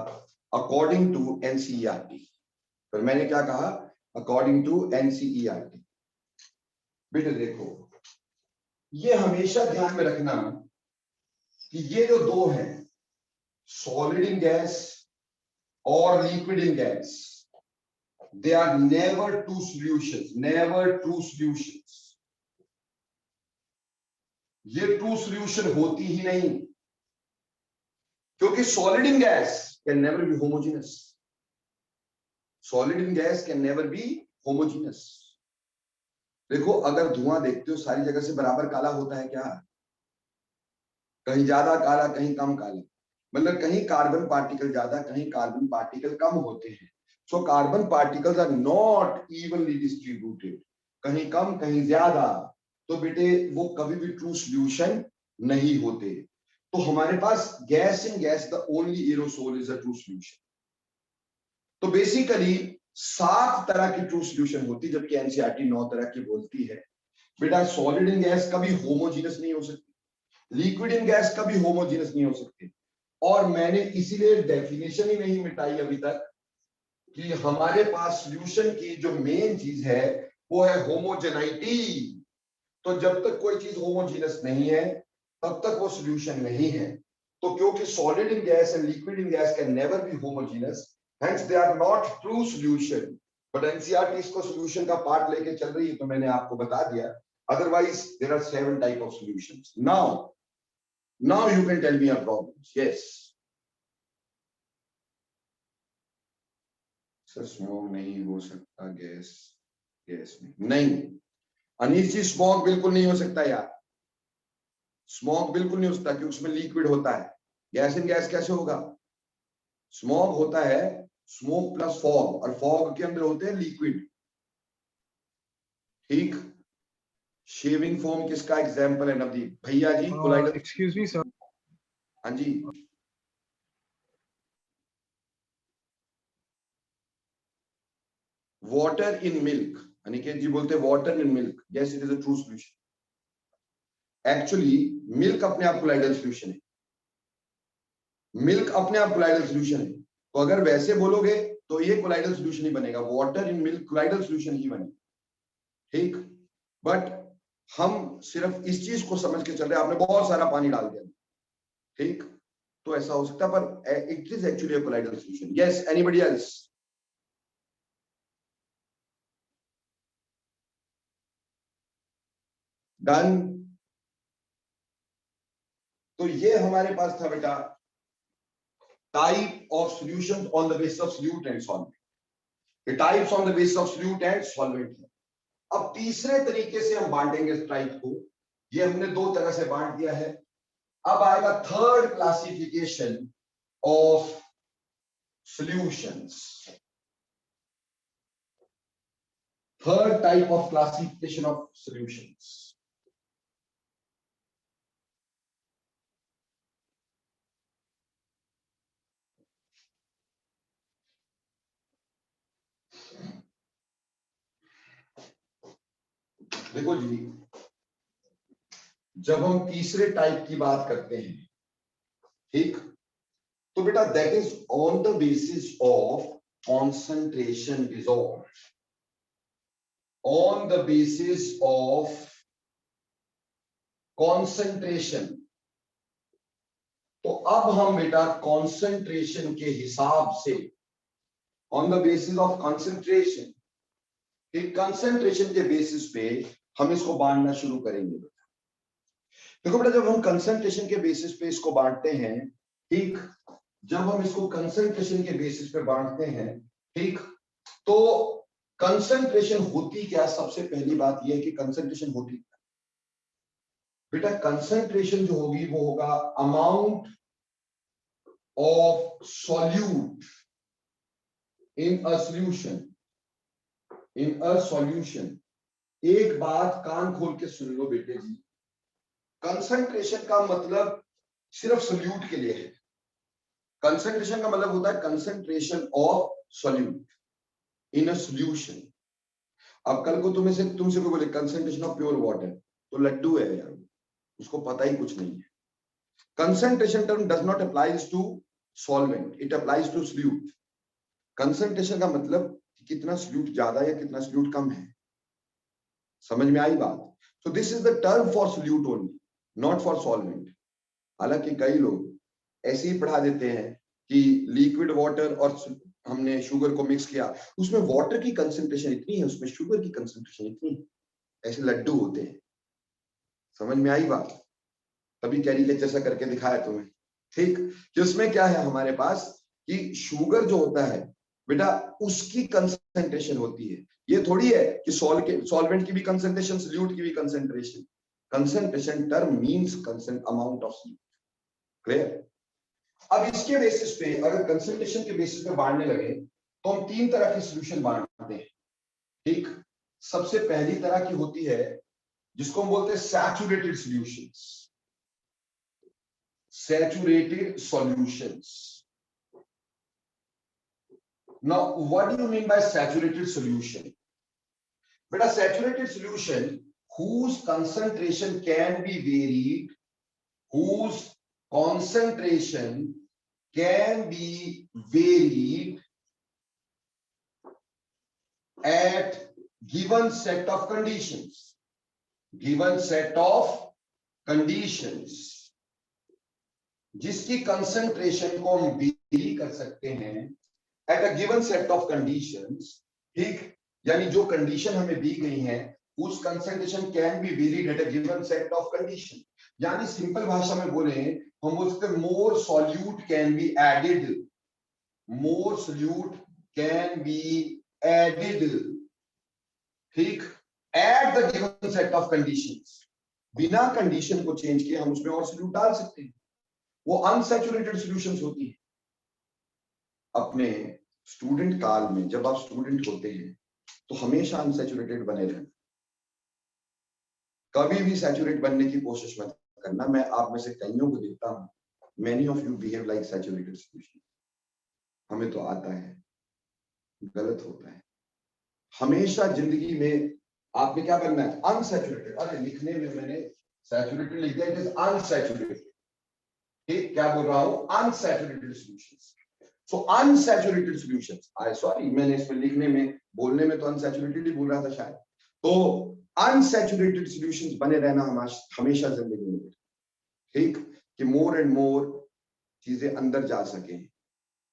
अकॉर्डिंग टू एनसीईआरटी, पर मैंने क्या कहा, अकॉर्डिंग टू एनसीईआरटी। बेटे देखो, ये हमेशा ध्यान में रखना कि ये जो दो हैं, सॉलिड इन गैस और liquid in gas, they are never true solutions, never true solutions. ये टू सॉल्यूशन होती ही नहीं, क्योंकि solid in gas can never be homogeneous, solid in gas can never be homogeneous. देखो अगर धुआं देखते हो सारी जगह से बराबर काला होता है क्या, कहीं ज्यादा काला कहीं कम काला, मतलब कहीं कार्बन पार्टिकल ज्यादा कहीं कार्बन पार्टिकल कम होते हैं। So carbon particles are not evenly distributed, कहीं कम कहीं ज्यादा। तो बेटे वो कभी भी ट्रू सॉल्यूशन नहीं होते। तो हमारे पास gas in gas the only aerosol is a true solution. तो बेसिकली 7 तरह की ट्रू सॉल्यूशन होती, जबकि एनसीईआरटी 9 तरह की बोलती है। बेटा सॉलिड इन गैस कभी होमोजीनस नहीं हो सकती, लिक्विड इन गैस कभी होमोजीनस नहीं हो सकती। और मैंने इसीलिए डेफिनेशन ही नहीं मिटाई अभी तक कि हमारे पास सॉल्यूशन की जो मेन चीज है वो है होमोजेनाइटी। तो जब तक कोई चीज होमोजीनस नहीं है तब तक वो सॉल्यूशन नहीं है। तो क्योंकि solid in gas and liquid in gas can never be homogeneous, hence they are not true solution. But NCERT इसको सॉल्यूशन का पार्ट लेके चल रही है, तो मैंने आपको बता दिया। Otherwise there are 7 type of solutions. Now you can tell me your problems. Yes sir, smoke नहीं हो सकता गैस, गैस में नहीं। अनिल जी स्मोक बिल्कुल नहीं हो सकता यार, स्मोक बिल्कुल नहीं हो सकता क्योंकि उसमें लिक्विड होता है। गैस इन गैस कैसे होगा? स्मोक होता है स्मोक प्लस फॉग, और फॉग के अंदर होते हैं लिक्विड। ठीक। शेविंग फोम किसका एग्जांपल है नवदीप भैया जी? कोलाइडल। Excuse me, sir. हाँ जी। वाटर इन मिल्क, अनिकेत जी बोलते हैं water in milk, yes it is a true solution. Actually milk अपने आप कोलाइडल सॉल्यूशन है, मिल्क अपने आप कोलाइडल सॉल्यूशन है। तो अगर वैसे बोलोगे तो ये कोलाइडल सॉल्यूशन ही बनेगा, water in milk colloidal solution ही बनेगा। ठीक। बट हम सिर्फ इस चीज को समझ के चल रहे हैं, आपने बहुत सारा पानी डाल दिया। ठीक। तो ऐसा हो सकता है, पर it is actually a colloidal solution. Yes, anybody else? Done. तो ये हमारे पास था बेटा type of solutions on the basis of solute and solvent. ये types on the basis of solute and solvent है। अब तीसरे तरीके से हम बांटेंगे इस टाइप को। ये हमने 2 तरह से बांट दिया है। अब आएगा third classification of solutions. Third type of classification of solutions. देखो जी, जब हम तीसरे टाइप की बात करते हैं, ठीक, तो बेटा that is on the basis of concentration dissolved, on the basis of concentration। तो अब हम बेटा concentration के हिसाब से, on the basis of concentration, concentration के बेसिस पे हम इसको बांटना शुरू करेंगे। देखो बेटा, जब हम कंसंट्रेशन के बेसिस पे इसको बांटते हैं, ठीक, जब हम इसको कंसंट्रेशन के बेसिस पे बांटते हैं, ठीक, तो कंसंट्रेशन होती क्या? सबसे पहली बात यह है कि कंसंट्रेशन होती क्या बेटा? कंसंट्रेशन जो होगी वो होगा amount of solute in a solution, in a solution. एक बात कान खोल के सुन लो बेटे जी, कंसंट्रेशन का मतलब सिर्फ सॉल्यूट के लिए है। कंसंट्रेशन का मतलब होता है concentration of solute in a solution. अब कल को तुमसे कोई बोले कंसंट्रेशन ऑफ प्योर वाटर, तो लड्डू है यार, उसको पता ही कुछ नहीं है। Concentration term does not applies to solvent, it applies to solute. Concentration का मतलब कितना सॉल्यूट ज्यादा या कितना सॉल्यूट कम है। समझ में आई बात? So this is the term for solute only, not for solvent. हालांकि कई लोग ऐसे ही पढ़ा देते हैं कि लिक्विड वाटर और हमने शुगर को मिक्स किया, उसमें वाटर की कंसंट्रेशन इतनी है, उसमें शुगर की कंसंट्रेशन इतनी है, ऐसे लड्डू होते हैं। समझ में आई बात? तभी कैरीकेचर से करके दिखाया तुम्हें। ठीक, कि उसमें क्या है हमारे पास कि शुगर जो होता है बेटा उसकी कंसंट्रेशन होती है। ये थोड़ी है कि सॉल्वेंट की भी कंसंट्रेशन, सॉल्यूट की भी concentration. Concentration term means amount of solute. Clear? अब इसके बेसिस पे अगर कंसंट्रेशन के बेसिस पे बांटने लगे तो हम 3 तरह की सॉल्यूशन बांटते हैं। ठीक, सबसे पहली तरह की होती है जिसको हम बोलते हैं saturated solutions, saturated solutions. Now what do you mean by saturated solution? बेटा saturated solution whose concentration can be varied, whose concentration can be varied at given set of conditions, given set of conditions, जिसकी कंसंट्रेशन को हम वेरी कर सकते हैं at a given set of conditions, ठीक, यानी जो कंडीशन हमें दी गई है उस concentration can be varied at a given set of condition. यानी सिंपल भाषा में बोले हम बोल सकते more solute can be added, more solute can be added, ठीक, at the given set of conditions. बिना कंडीशन को चेंज किए हम उसमें और सॉल्यूट डाल सकते हैं, वो अनसैचुरेटेड सॉल्यूशंस होती है। अपने स्टूडेंट काल में जब आप स्टूडेंट होते हैं तो हमेशा अनसैचुरेटेड बने रहना, कभी भी सैचुरेट बनने की कोशिश मत करना। मैं आप में से कईयों को देखता हूं, many of you behave like saturated solution. हमें तो आता है, गलत होता है। हमेशा जिंदगी में आपने क्या करना है, अनसैचुरेटेड। अरे लिखने में मैंने सैचुरेटेड लिख दिया, इट इज अनसैचुरेटेड, ठीक, क्या बोल रहा हूं, अनसैचुरेटेड सॉल्यूशंस। सो अनसैचुरेटेड सॉल्यूशंस, आई सॉरी मैंने इसमें लिखने में बोलने में तो अनसैचुरेटेड ही बोल रहा था शायद। तो अनसैचुरेटेड सॉल्यूशंस बने रहना हमेशा जिंदगी में, ठीक, कि मोर एंड मोर चीजें अंदर जा सके,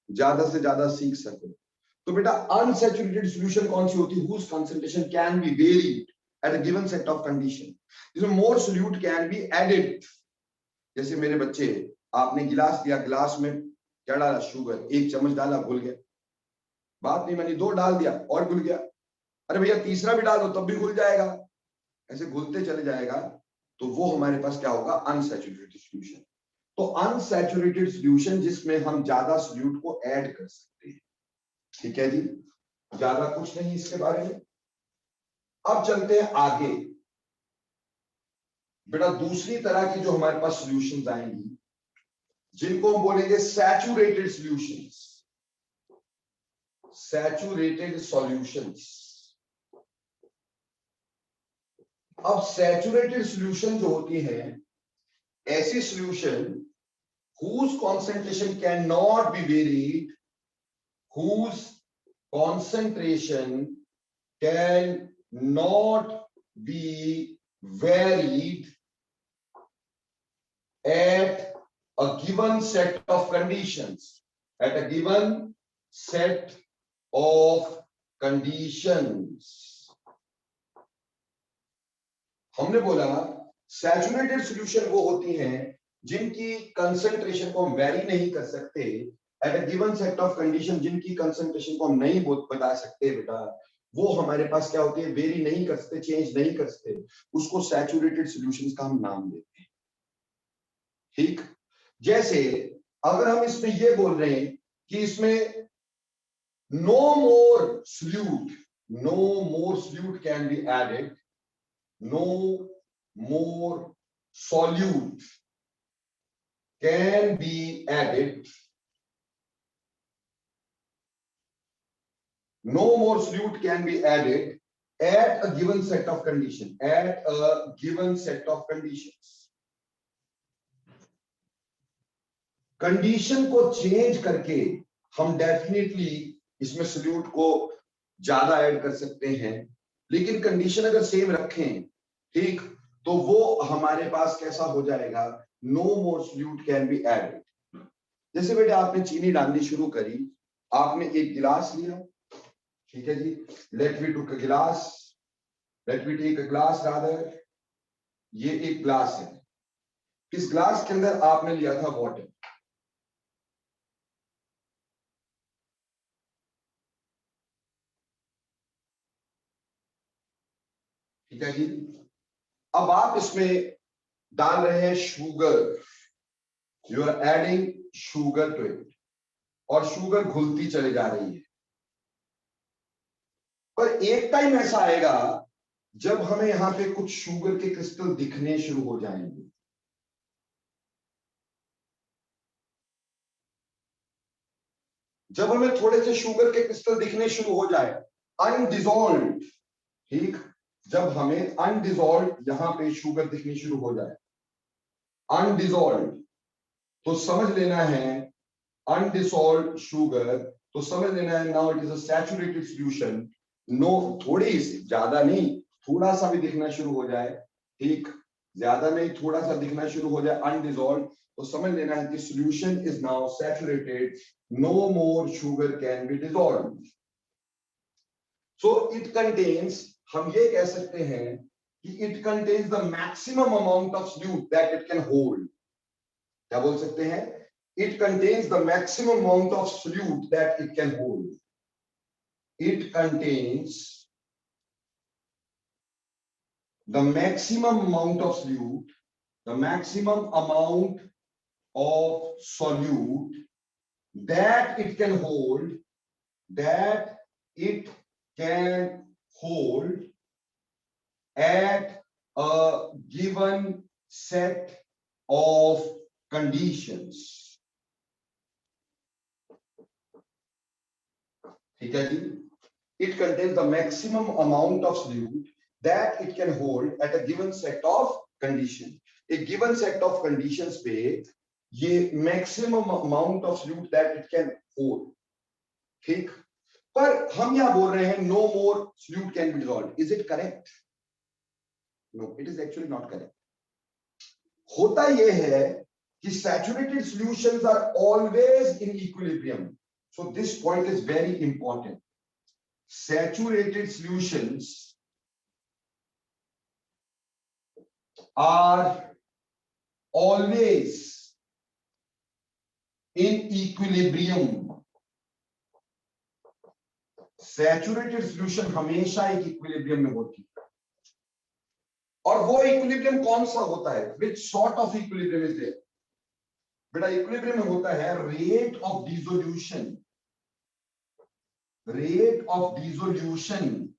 ज्यादा से ज्यादा सीख सको। तो बेटा अनसैचुरेटेड सॉल्यूशन कौन सी होती है, whose concentration can be varied at a given set of condition, जिसमें more solute can be added। जैसे मेरे बच्चे, आपने गिलास दिया, गिलास में क्या डाला, शुगर, 1 चम्मच डाला, घुल गया, बात नहीं मानी, 2 डाल दिया और घुल गया, अरे भैया तीसरा भी डाल दो तब भी घुल जाएगा, ऐसे घुलते चले जाएगा। तो वो हमारे पास क्या होगा, अनसैचुरेटेड सॉल्यूशन। तो अनसैचुरेटेड सॉल्यूशन जिसमें हम ज्यादा सॉल्यूट को ऐड कर सकते हैं, ठीक है जी, ज्यादा कुछ नहीं इसके बारे में। अब चलते हैं आगे। बेटा दूसरी तरह की जो हमारे पास सॉल्यूशंस आएंगी जिनको हम बोलेंगे सैचुरेटेड सॉल्यूशंस, सैचुरेटेड सॉल्यूशंस। अब सैचुरेटेड सॉल्यूशन जो होती है, ऐसी solution whose concentration cannot be varied, whose concentration cannot be varied at a given set of conditions, at a given set of conditions। हमने बोला सैचुरेटेड सॉल्यूशन वो होती हैं जिनकी कंसंट्रेशन को हम वेरी नहीं कर सकते eight a given set of condition, जिनकी कंसंट्रेशन को हम नहीं बता सकते बेटा, वो हमारे पास क्या होती है, वेरी नहीं कर सकते, चेंज नहीं कर सकते, उसको सैचुरेटेड सॉल्यूशंस का हम नाम देते हैं, ठीक। जैसे अगर हम इसमें ये बोल रहे हैं कि इसमें no more solute can be added, no more solute can be added, no more solute can be added at a given set of condition, at a given set of conditions। Condition को चेंज करके हम डेफिनेटली इसमें सॉल्यूट को ज्यादा ऐड कर सकते हैं, लेकिन कंडीशन अगर सेम रखें, ठीक, तो वो हमारे पास कैसा हो जाएगा, no more solute can be added. जैसे बेटा आपने चीनी डालनी शुरू करी, आपने एक गिलास लिया, ठीक है जी, let me take a glass rather, ये एक ग्लास है, इस ग्लास के अंदर आपने लिया था वाटर, ठीक है जी। अब आप इसमें डाल रहे हैं sugar, you are adding sugar to it, और शुगर घुलती चली जा रही है। पर एक टाइम ऐसा आएगा जब हमें यहां पे कुछ शुगर के क्रिस्टल दिखने शुरू हो जाएंगे, जब हमें थोड़े से शुगर के क्रिस्टल दिखने शुरू हो जाए अनडिजॉल्व, ठीक, जब हमें अनडिजॉल्व यहां पे शुगर दिखनी शुरू हो जाए अनडिजॉल्व, तो समझ लेना है अनडिसॉल्व शुगर, तो समझ लेना है now it is a saturated solution. No, थोड़ी सी, ज्यादा नहीं, थोड़ा सा भी दिखना शुरू हो जाए, ठीक, ज्यादा नहीं, थोड़ा सा दिखना शुरू हो जाए अनडिसॉल्व, तो समझ लेना है कि solution is now saturated, no more sugar can be dissolve. So it contains, हम ये कह सकते हैं कि it contains the maximum amount of solute that it can hold. क्या बोल सकते हैं? It contains the maximum amount of solute that it can hold. It contains the maximum amount of solute, the maximum amount of solute that it can hold, that it can hold at a given set of conditions. ठीक है जी? It contains the maximum amount of solute that it can hold at a given set of conditions. A given set of conditions पे ये maximum amount of solute that it can hold, ठीक? पर हम यहाँ बोल रहे हैं no more solute can be dissolved. Is it correct? No, it is actually not correct. होता ये है कि saturated solutions are always in equilibrium. So this point is very important. Saturated solutions are always in equilibrium. Saturated solution हमेशा एक equilibrium में होती है, और वो equilibrium कौन सा होता है? Which sort of equilibrium is there? बेटा equilibrium में होता है rate of dissolution. Rate of dissolution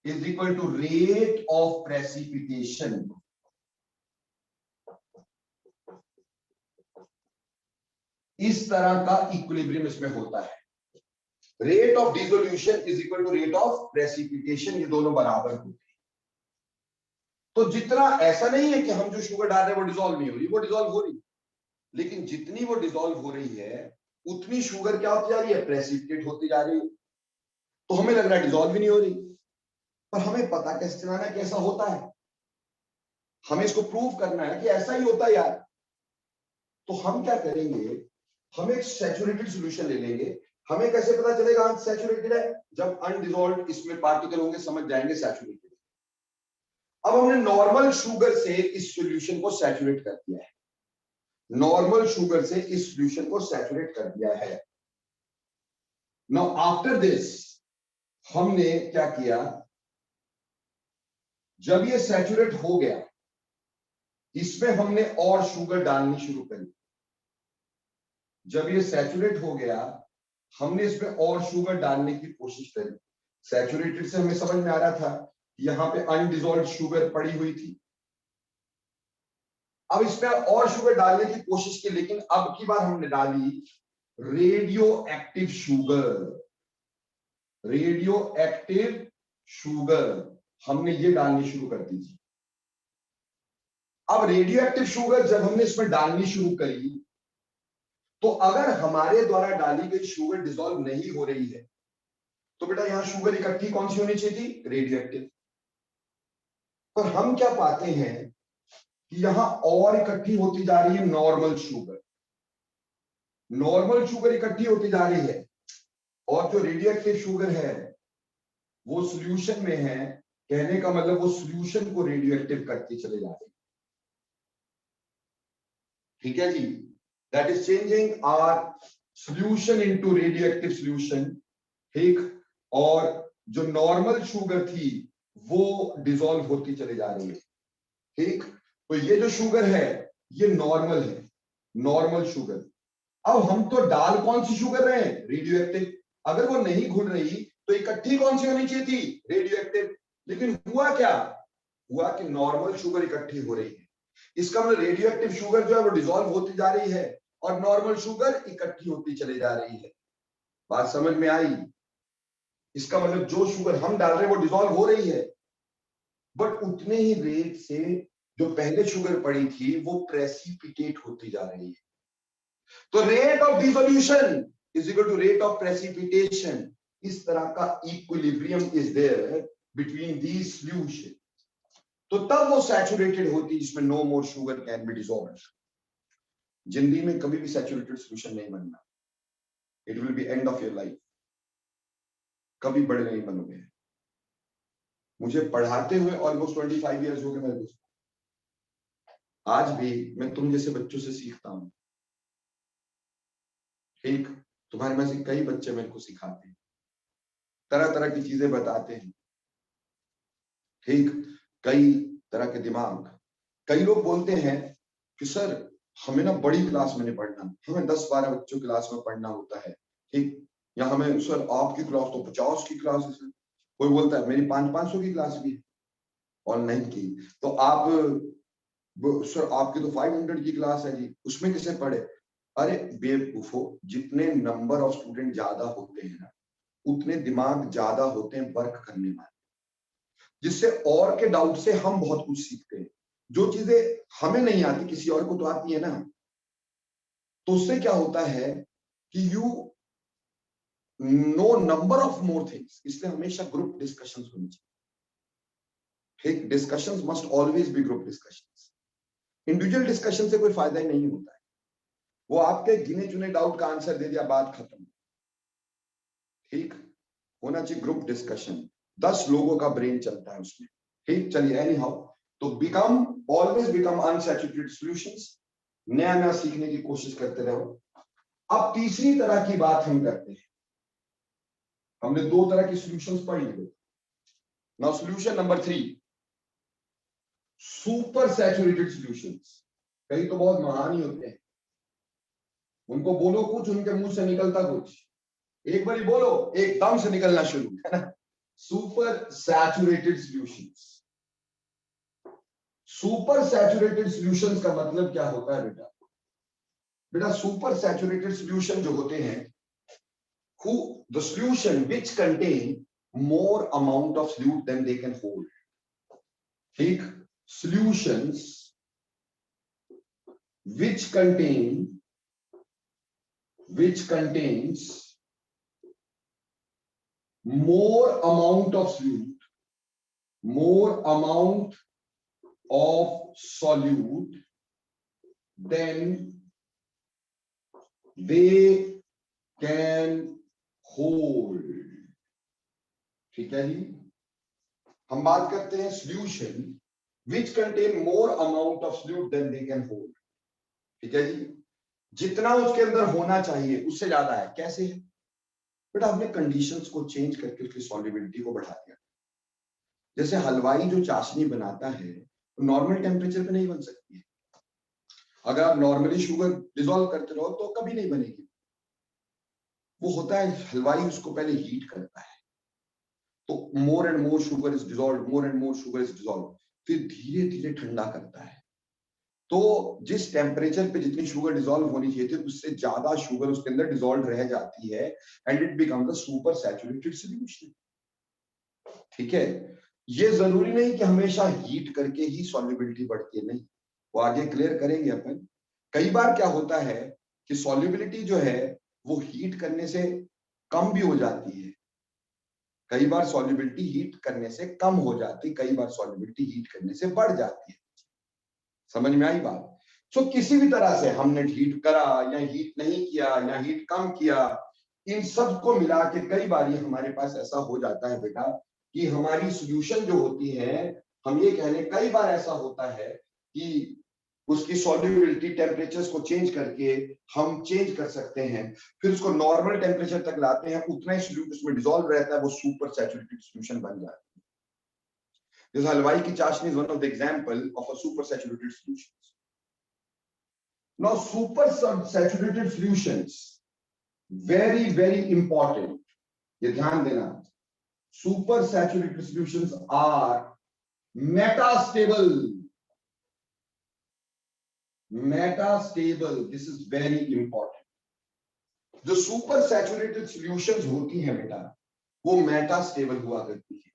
is equal to rate of precipitation. इस तरह का इक्विलिब्रियम इसमें होता है। Rate of dissolution is equal to rate of precipitation, ये दोनों बराबर होते हैं। तो जितना, ऐसा नहीं है कि हम जो शुगर डाल रहे हैं वो डिसॉल्व नहीं हो रही, वो डिसॉल्व हो रही है, लेकिन जितनी वो डिसॉल्व हो रही है उतनी शुगर क्या होती जा रही है? प्रेसिपिटेट होती जा रही है। तो हमें लग रहा है डिसॉल्व भी नहीं हो रही, पर हमें पता कैसे चलाना है कि ऐसा होता है? हमें इसको प्रूव करना है कि ऐसा ही होता है यार। तो हम क्या करेंगे, हम एक सैचुरेटेड सॉल्यूशन ले लेंगे। हमें कैसे पता चलेगा सैचुरेटेड है? जब अनडिसॉल्व्ड इसमें पार्टिकल होंगे, समझ जाएंगे सैचुरेटेड। अब हमने नॉर्मल शुगर से इस सॉल्यूशन को सैचुरेट कर दिया है, नॉर्मल शुगर से इस सॉल्यूशन को सैचुरेट कर दिया है। नाउ आफ्टर दिस हमने क्या किया, जब ये सैचुरेट हो गया, इसमें हमने और शुगर डालनी शुरू करी। जब ये सैचुरेट हो गया, हमने इसमें और शुगर डालने की कोशिश करी। सैचुरेटेड से हमें समझ में आ रहा था यहां पे अनडिसॉल्व्ड शुगर पड़ी हुई थी। अब इसमें और शुगर डालने की कोशिश की, लेकिन अब की बार हमने डाली radio active sugar. Radio active sugar हमने ये डालनी शुरू कर दी थी। अब रेडियो एक्टिव शुगर जब हमने इसमें डालनी शुरू करी, तो अगर हमारे द्वारा डाली गई शुगर डिसॉल्व नहीं हो रही है, तो बेटा यहां शुगर इकट्ठी कौन सी होनी चाहिए थी? Radio active. पर हम क्या पाते हैं कि यहां और इकट्ठी होती जा रही है नॉर्मल शुगर। नॉर्मल शुगर इकट्ठी होती जा रही है, और जो रेडियो एक्टिव शुगर है वो सॉल्यूशन में है। कहने का मतलब वो सॉल्यूशन को रेडियो एक्टिव करते चले जा रहे हैं। ठीक है जी? That is changing our solution into radioactive solution, ठीक। और जो नॉर्मल शुगर थी वो डिसॉल्व होती चली जा रही है, ठीक। तो ये जो शुगर है ये नॉर्मल है, नॉर्मल शुगर। अब हम तो डाल कौन सी शुगर रहे हैं? रेडियोएक्टिव। अगर वो नहीं घुल रही तो इकट्ठी कौन सी होनी चाहिए थी? रेडियोएक्टिव। लेकिन हुआ क्या, हुआ कि नॉर्मल शुगर इकट्ठी हो रही है, इसका मतलब रेडियो एक्टिव शुगर जो है वो डिसॉल्व होती जा रही है और नॉर्मल शुगर इकट्ठी होती चली जा रही है। बात समझ में आई? इसका मतलब जो शुगर हम डाल रहे हैं वो डिसॉल्व हो रही है, बट उतने ही रेट से जो पहले शुगर पड़ी थी वो प्रेसिपिटेट होती जा रही है। तो rate of dissolution is equal to rate of precipitation. इस तरह का equilibrium is there between these solution, तो तब वो सैचुरेटेड होती है जिसमें no more sugar can be dissolved. जिंदगी में कभी भी सैचुरेटेड सॉल्यूशन नहीं बनना, it will be end of your life, कभी बड़े नहीं बनोगे। मुझे पढ़ाते हुए ऑलमोस्ट 25 इयर्स हो गए मेरे दोस्त, आज भी मैं तुम जैसे बच्चों से सीखता हूं। ठीक, तुम्हारे में से कई बच्चे मेरे को सिखाते हैं, तरह तरह की चीजें बताते हैं। ठीक, कई तरह के दिमाग। कई लोग बोलते हैं कि सर हमें ना बड़ी क्लास में नहीं पढ़ना, हमें 10-12 बच्चों क्लास में पढ़ना होता है। ठीक, या हमें सर आपकी क्लास तो 50 की क्लास है सर। कोई बोलता है मेरी 500 की क्लास भी है ऑनलाइन की, तो आप सर आपकी तो 500 की क्लास है जी, उसमें किसे पढ़े? अरे बेवकूफो, जितने नंबर ऑफ स्टूडेंट ज्यादा होते हैं ना, उतने दिमाग ज्यादा होते हैं वर्क करने वाले, जिससे और के डाउट से हम बहुत कुछ सीखते हैं। जो चीजें हमें नहीं आती किसी और को तो आती है ना, तो उससे क्या होता है कि you know number of more things. इसलिए हमेशा ग्रुप डिस्कशंस होनी चाहिए। ठीक, discussions must always be group discussions. Individual discussion से कोई फायदा ही नहीं होता है, वो आपके गिने चुने डाउट का आंसर दे दिया, बात खत्म। ठीक, होना चाहिए ग्रुप डिस्कशन, 10 लोगों का ब्रेन चलता है उसमें। ठीक, चलिए एनी हाउ, तो become always become unsaturated solutions, नया नया सीखने की कोशिश करते रहो। अब तीसरी तरह की बात हम करते हैं। हमने 2 तरह की सॉल्यूशंस पढ़ लिए। Now solution number 3, super saturated solutions. कई तो बहुत महान ही होते हैं, उनको बोलो कुछ, उनके मुंह से निकलता कुछ, एक बार बोलो एकदम से निकलना शुरू, है ना? Super saturated solutions. Super saturated solutions का मतलब क्या होता है बेटा? बेटा सुपर सैचुरेटेड सॉल्यूशन जो होते हैं, who the solution which contain more amount of solute than they can hold. ठीक, solutions which contains more amount of solute than they can hold. ठीक है जी, हम बात करते हैं solution which contain more amount of solute than they can hold. ठीक है जी, जितना उसके अंदर होना चाहिए उससे ज्यादा है। कैसे है बेटा? हमने कंडीशंस को चेंज करके उसकी सॉल्युबिलिटी को बढ़ा दिया। जैसे हलवाई जो चाशनी बनाता है नॉर्मल टेम्परेचर पे नहीं बन सकती है। अगर आप नॉर्मली शुगर डिसॉल्व करते रहो तो कभी नहीं बनेगी। वो होता है हलवाई उसको पहले हीट करता है, तो more and more sugar is dissolve, more and more sugar is dissolve, फिर धीरे धीरे ठंडा करता है। तो जिस टेम्परेचर पे जितनी शुगर डिसॉल्व होनी चाहिए थी उससे ज्यादा शुगर उसके अंदर डिसॉल्व रह जाती है and it becomes a super saturated solution. ठीक है, ये जरूरी नहीं कि हमेशा हीट करके ही सॉल्युबिलिटी बढ़ती है, नहीं, वो आगे क्लियर करेंगे अपन। कई बार क्या होता है कि सॉल्युबिलिटी जो है वो हीट करने से कम भी हो जाती है, कई बार सॉल्युबिलिटी हीट करने से कम हो जाती, कई बार सॉल्युबिलिटी हीट करने से बढ़ जाती है। समझ में आई बात? सो किसी भी तरह से हमने हीट करा या हीट नहीं किया या हीट कम किया, इन सब को मिला के कई बार ये हमारे पास ऐसा हो जाता है बेटा कि हमारी सॉल्यूशन जो होती है, हम ये कह लें कई बार ऐसा होता है कि उसकी सॉल्युबिलिटी टेम्परेचर्स को चेंज करके हम चेंज कर सकते हैं, फिर उसको नॉर्मल टेम्परेचर तक लाते हैं, उतना ही सॉल्यूट उसमें डिसॉल्व रहता है, वो सुपर सैचुरेटेड सॉल्यूशन बन जाता है। जैसे हलवाई की चाशनी is one of the example of a super saturated solution. Now, super saturated solutions, very important. ये ध्यान देना, super saturated solutions are metastable. Metastable, this is very important. जो सुपर सैचुरेटेड सॉल्यूशंस होती हैं बेटा, वो मेटास्टेबल हुआ करती है.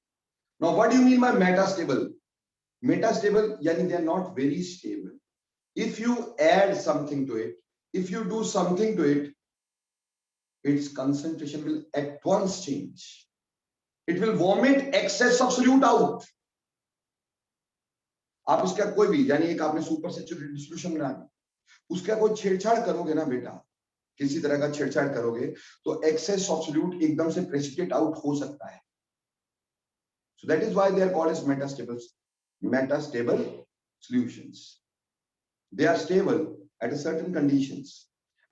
Now what do you mean by metastable? Metastable यानी they are not very stable. If you add something to it, if you do something to it, its concentration will at once change. It will vomit excess of solute out. आप उसका कोई भी, यानी एक आपने सुपर सैचुरेटेड सॉल्यूशन बना दी, उसका कोई छेड़छाड़ करोगे ना बेटा, किसी तरह का छेड़छाड़ करोगे तो एक्सेस ऑफ सॉल्यूट एकदम से प्रेसिपिटेट आउट हो सकता है. So that is why they are called as metastable solutions. They are stable at a certain conditions,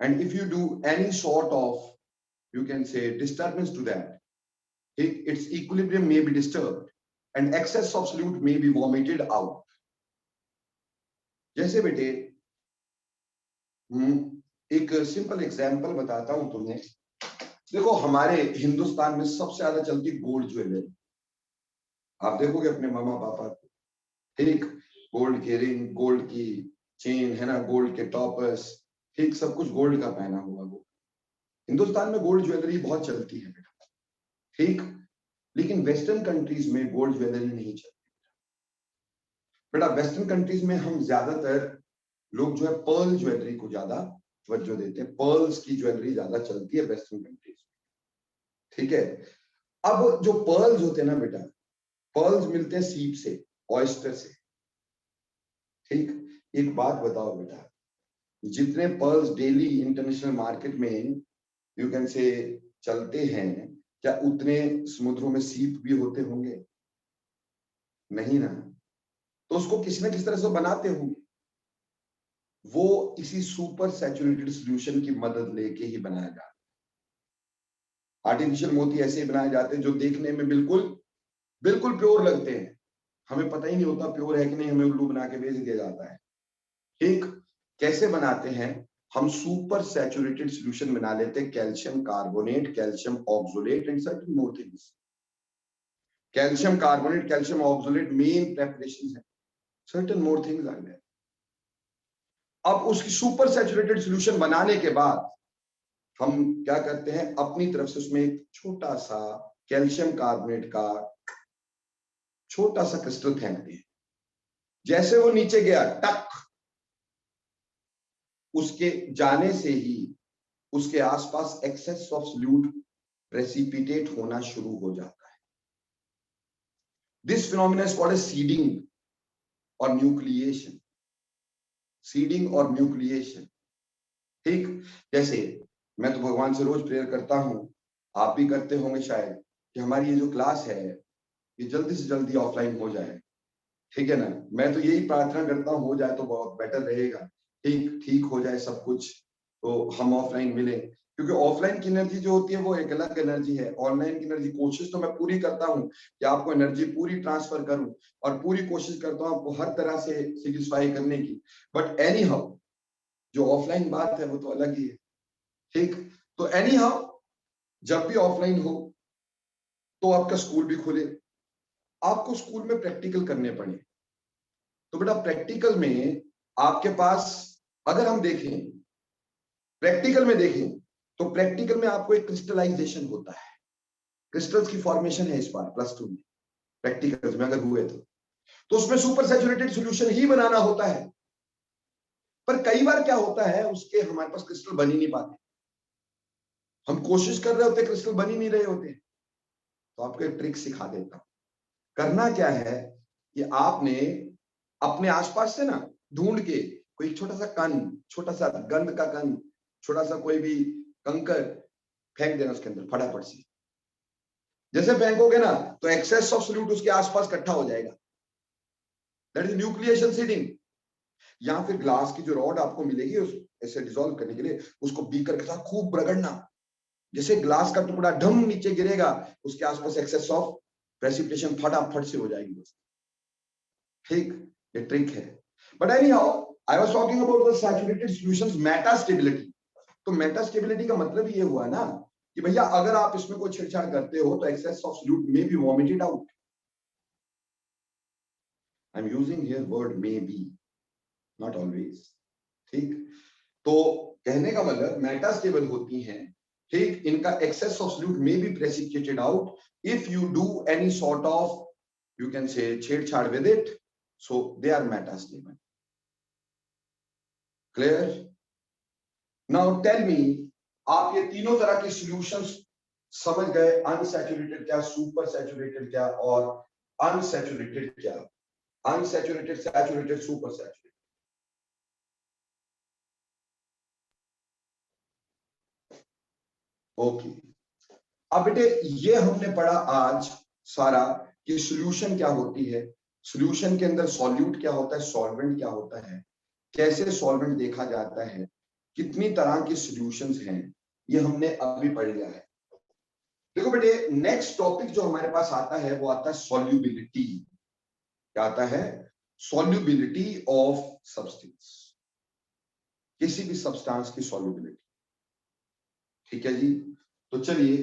and if you do any sort of, you can say, disturbance to that, its equilibrium may be disturbed and excess of solute may be vomited out. जैसे बेटे एक सिंपल एग्जांपल बताता हूं तुम्हें. देखो हमारे हिंदुस्तान में सबसे ज्यादा चलती गोल्ड ज्वेलरी. आप देखोगे अपने मामा पापा को, ठीक, गोल्ड की रिंग, गोल्ड की चेन है ना, गोल्ड के टॉपर्स, ठीक, सब कुछ गोल्ड का पहना हुआ. वो हिंदुस्तान में गोल्ड ज्वेलरी बहुत चलती है बेटा, ठीक, लेकिन वेस्टर्न कंट्रीज में गोल्ड ज्वेलरी नहीं चलती बेटा. वेस्टर्न कंट्रीज में हम ज्यादातर लोग जो है पर्ल ज्वेलरी को ज्यादा तवज्जो देते हैं. पर्ल्स की ज्वेलरी ज्यादा चलती है वेस्टर्न कंट्रीज में, ठीक है. अब जो पर्ल्स होते हैं ना बेटा, पर्ल्स मिलते हैं सीप से, ऑयस्टर से, ठीक. एक बात बताओ बेटा, जितने पर्ल्स डेली इंटरनेशनल मार्केट में यू कैन से चलते हैं, क्या उतने समुद्रों में सीप भी होते होंगे? नहीं ना. तो उसको किसी न किसी तरह से बनाते होंगे. वो इसी सुपर सैचुरेटेड सॉल्यूशन की मदद लेके ही बनाया जाता है. आर्टिफिशियल मोती ऐसे बनाए जाते हैं जो देखने में बिल्कुल बिल्कुल प्योर लगते हैं, हमें पता ही नहीं होता प्योर है कि नहीं, हमें उल्लू बना के बेच दिया जाता है, ठीक. कैसे बनाते हैं? हम सुपर सैचुरेटेड सॉल्यूशन बना लेते हैं, calcium carbonate, calcium oxalate and certain more things. Calcium carbonate, calcium oxalate main preparation है, certain more things are there. अब उसकी सुपर सैचुरेटेड सॉल्यूशन बनाने के बाद हम क्या करते हैं, अपनी तरफ से उसमें एक छोटा सा कैल्शियम कार्बोनेट का छोटा सा क्रिस्टल फेंकते हैं. जैसे वो नीचे गया, टक, उसके जाने से ही उसके आसपास एक्सेस ऑफ सॉल्यूट प्रेसिपिटेट होना शुरू हो जाता है. This phenomena is called as seeding और न्यूक्लिएशन. सीडिंग और न्यूक्लिएशन, ठीक. जैसे मैं तो भगवान से रोज प्रेयर करता हूं, आप भी करते होंगे शायद, कि हमारी ये जो क्लास है ये जल्दी से जल्दी ऑफलाइन हो जाए, ठीक है ना. मैं तो यही प्रार्थना करता हूं, हो जाए तो बहुत बेटर रहेगा, ठीक हो जाए सब कुछ, तो हम ऑफलाइन मिले. क्योंकि ऑफलाइन की एनर्जी जो होती है वो एक अलग एनर्जी है. ऑनलाइन की एनर्जी, कोशिश तो मैं पूरी करता हूं कि आपको एनर्जी पूरी ट्रांसफर करूं, और पूरी कोशिश करता हूं आपको हर तरह से सेटिस्फाई करने की. बट एनी हाउ जो ऑफलाइन बात है वो तो अलग ही है, ठीक. तो एनी हाउ जब भी ऑफलाइन हो तो आपका स्कूल भी खुले, आपको स्कूल में प्रैक्टिकल करने पड़े. तो बेटा प्रैक्टिकल में आपके पास, अगर हम देखें प्रैक्टिकल में देखें, तो प्रैक्टिकल में आपको एक क्रिस्टलाइजेशन होता है, क्रिस्टल्स की फॉर्मेशन है इस बार +2 में, प्रैक्टिकल्स में अगर हुए तो उसमें सुपर सैचुरेटेड सॉल्यूशन ही बनाना होता है. पर कई बार क्या होता है, उसके हमारे पास क्रिस्टल बन ही नहीं पाते. हम कोशिश कर रहे होते, क्रिस्टल बन ही नहीं रहे होते. तो आपको एक ट्रिक सिखा देता हूं. करना क्या है कि आपने अपने आसपास से ना ढूंढ के कोई छोटा सा कण, छोटा सा गंध का कण, छोटा सा कोई भी कंकर फेंक देना उसके अंदर फटाफट से. जैसे फेंकोगे ना तो एक्सेस ऑफ सॉल्यूट उसके आसपास इकट्ठा हो जाएगा. That is nucleation seeding. या फिर ग्लास की जो रॉड आपको मिलेगी उस ऐसे डिसॉल्व करने के लिए, उसको बीकर के साथ खूब रगड़ना. जैसे ग्लास का टुकड़ा ढम नीचे गिरेगा, उसके आसपास एक्सेस ऑफ प्रेसिपिटेशन फटाफट से हो जाएगी दोस्तों, ठीक. ये ट्रिक है. But anyhow I was talking about the saturated solutions metastability. तो मेटास्टेबिलिटी का मतलब ये हुआ ना कि भैया अगर आप इसमें कोई छेड़छाड़ करते हो तो excess of solute may be vomited out. I am using here word may be, not always. ठीक, तो कहने का मतलब मेटास्टेबल होती हैं, ठीक, इनका excess of solute may be precipitated out if you do any sort of, you can say छेड़छाड़ with it, so they are metastable. Clear? Now tell me, आप ये तीनों तरह के सॉल्यूशंस समझ गए, अनसैचुरेटेड क्या, सुपर सैचुरेटेड क्या और अनसैचुरेटेड क्या, unsaturated, saturated, super saturated. Okay, अब बेटे ये हमने पढ़ा आज सारा कि सॉल्यूशन क्या होती है, सॉल्यूशन के अंदर सॉल्यूट क्या होता है, सॉल्वेंट क्या होता है, कैसे सॉल्वेंट देखा जाता है, कितनी तरह के सॉल्यूशंस हैं, ये हमने अभी पढ़ लिया है। देखो बेटे, नेक्स्ट टॉपिक जो हमारे पास आता है वो आता है सॉल्युबिलिटी। क्या आता है? सॉल्युबिलिटी ऑफ सब्सटेंस, किसी भी सब्सटेंस की सॉल्युबिलिटी। ठीक है जी, तो चलिए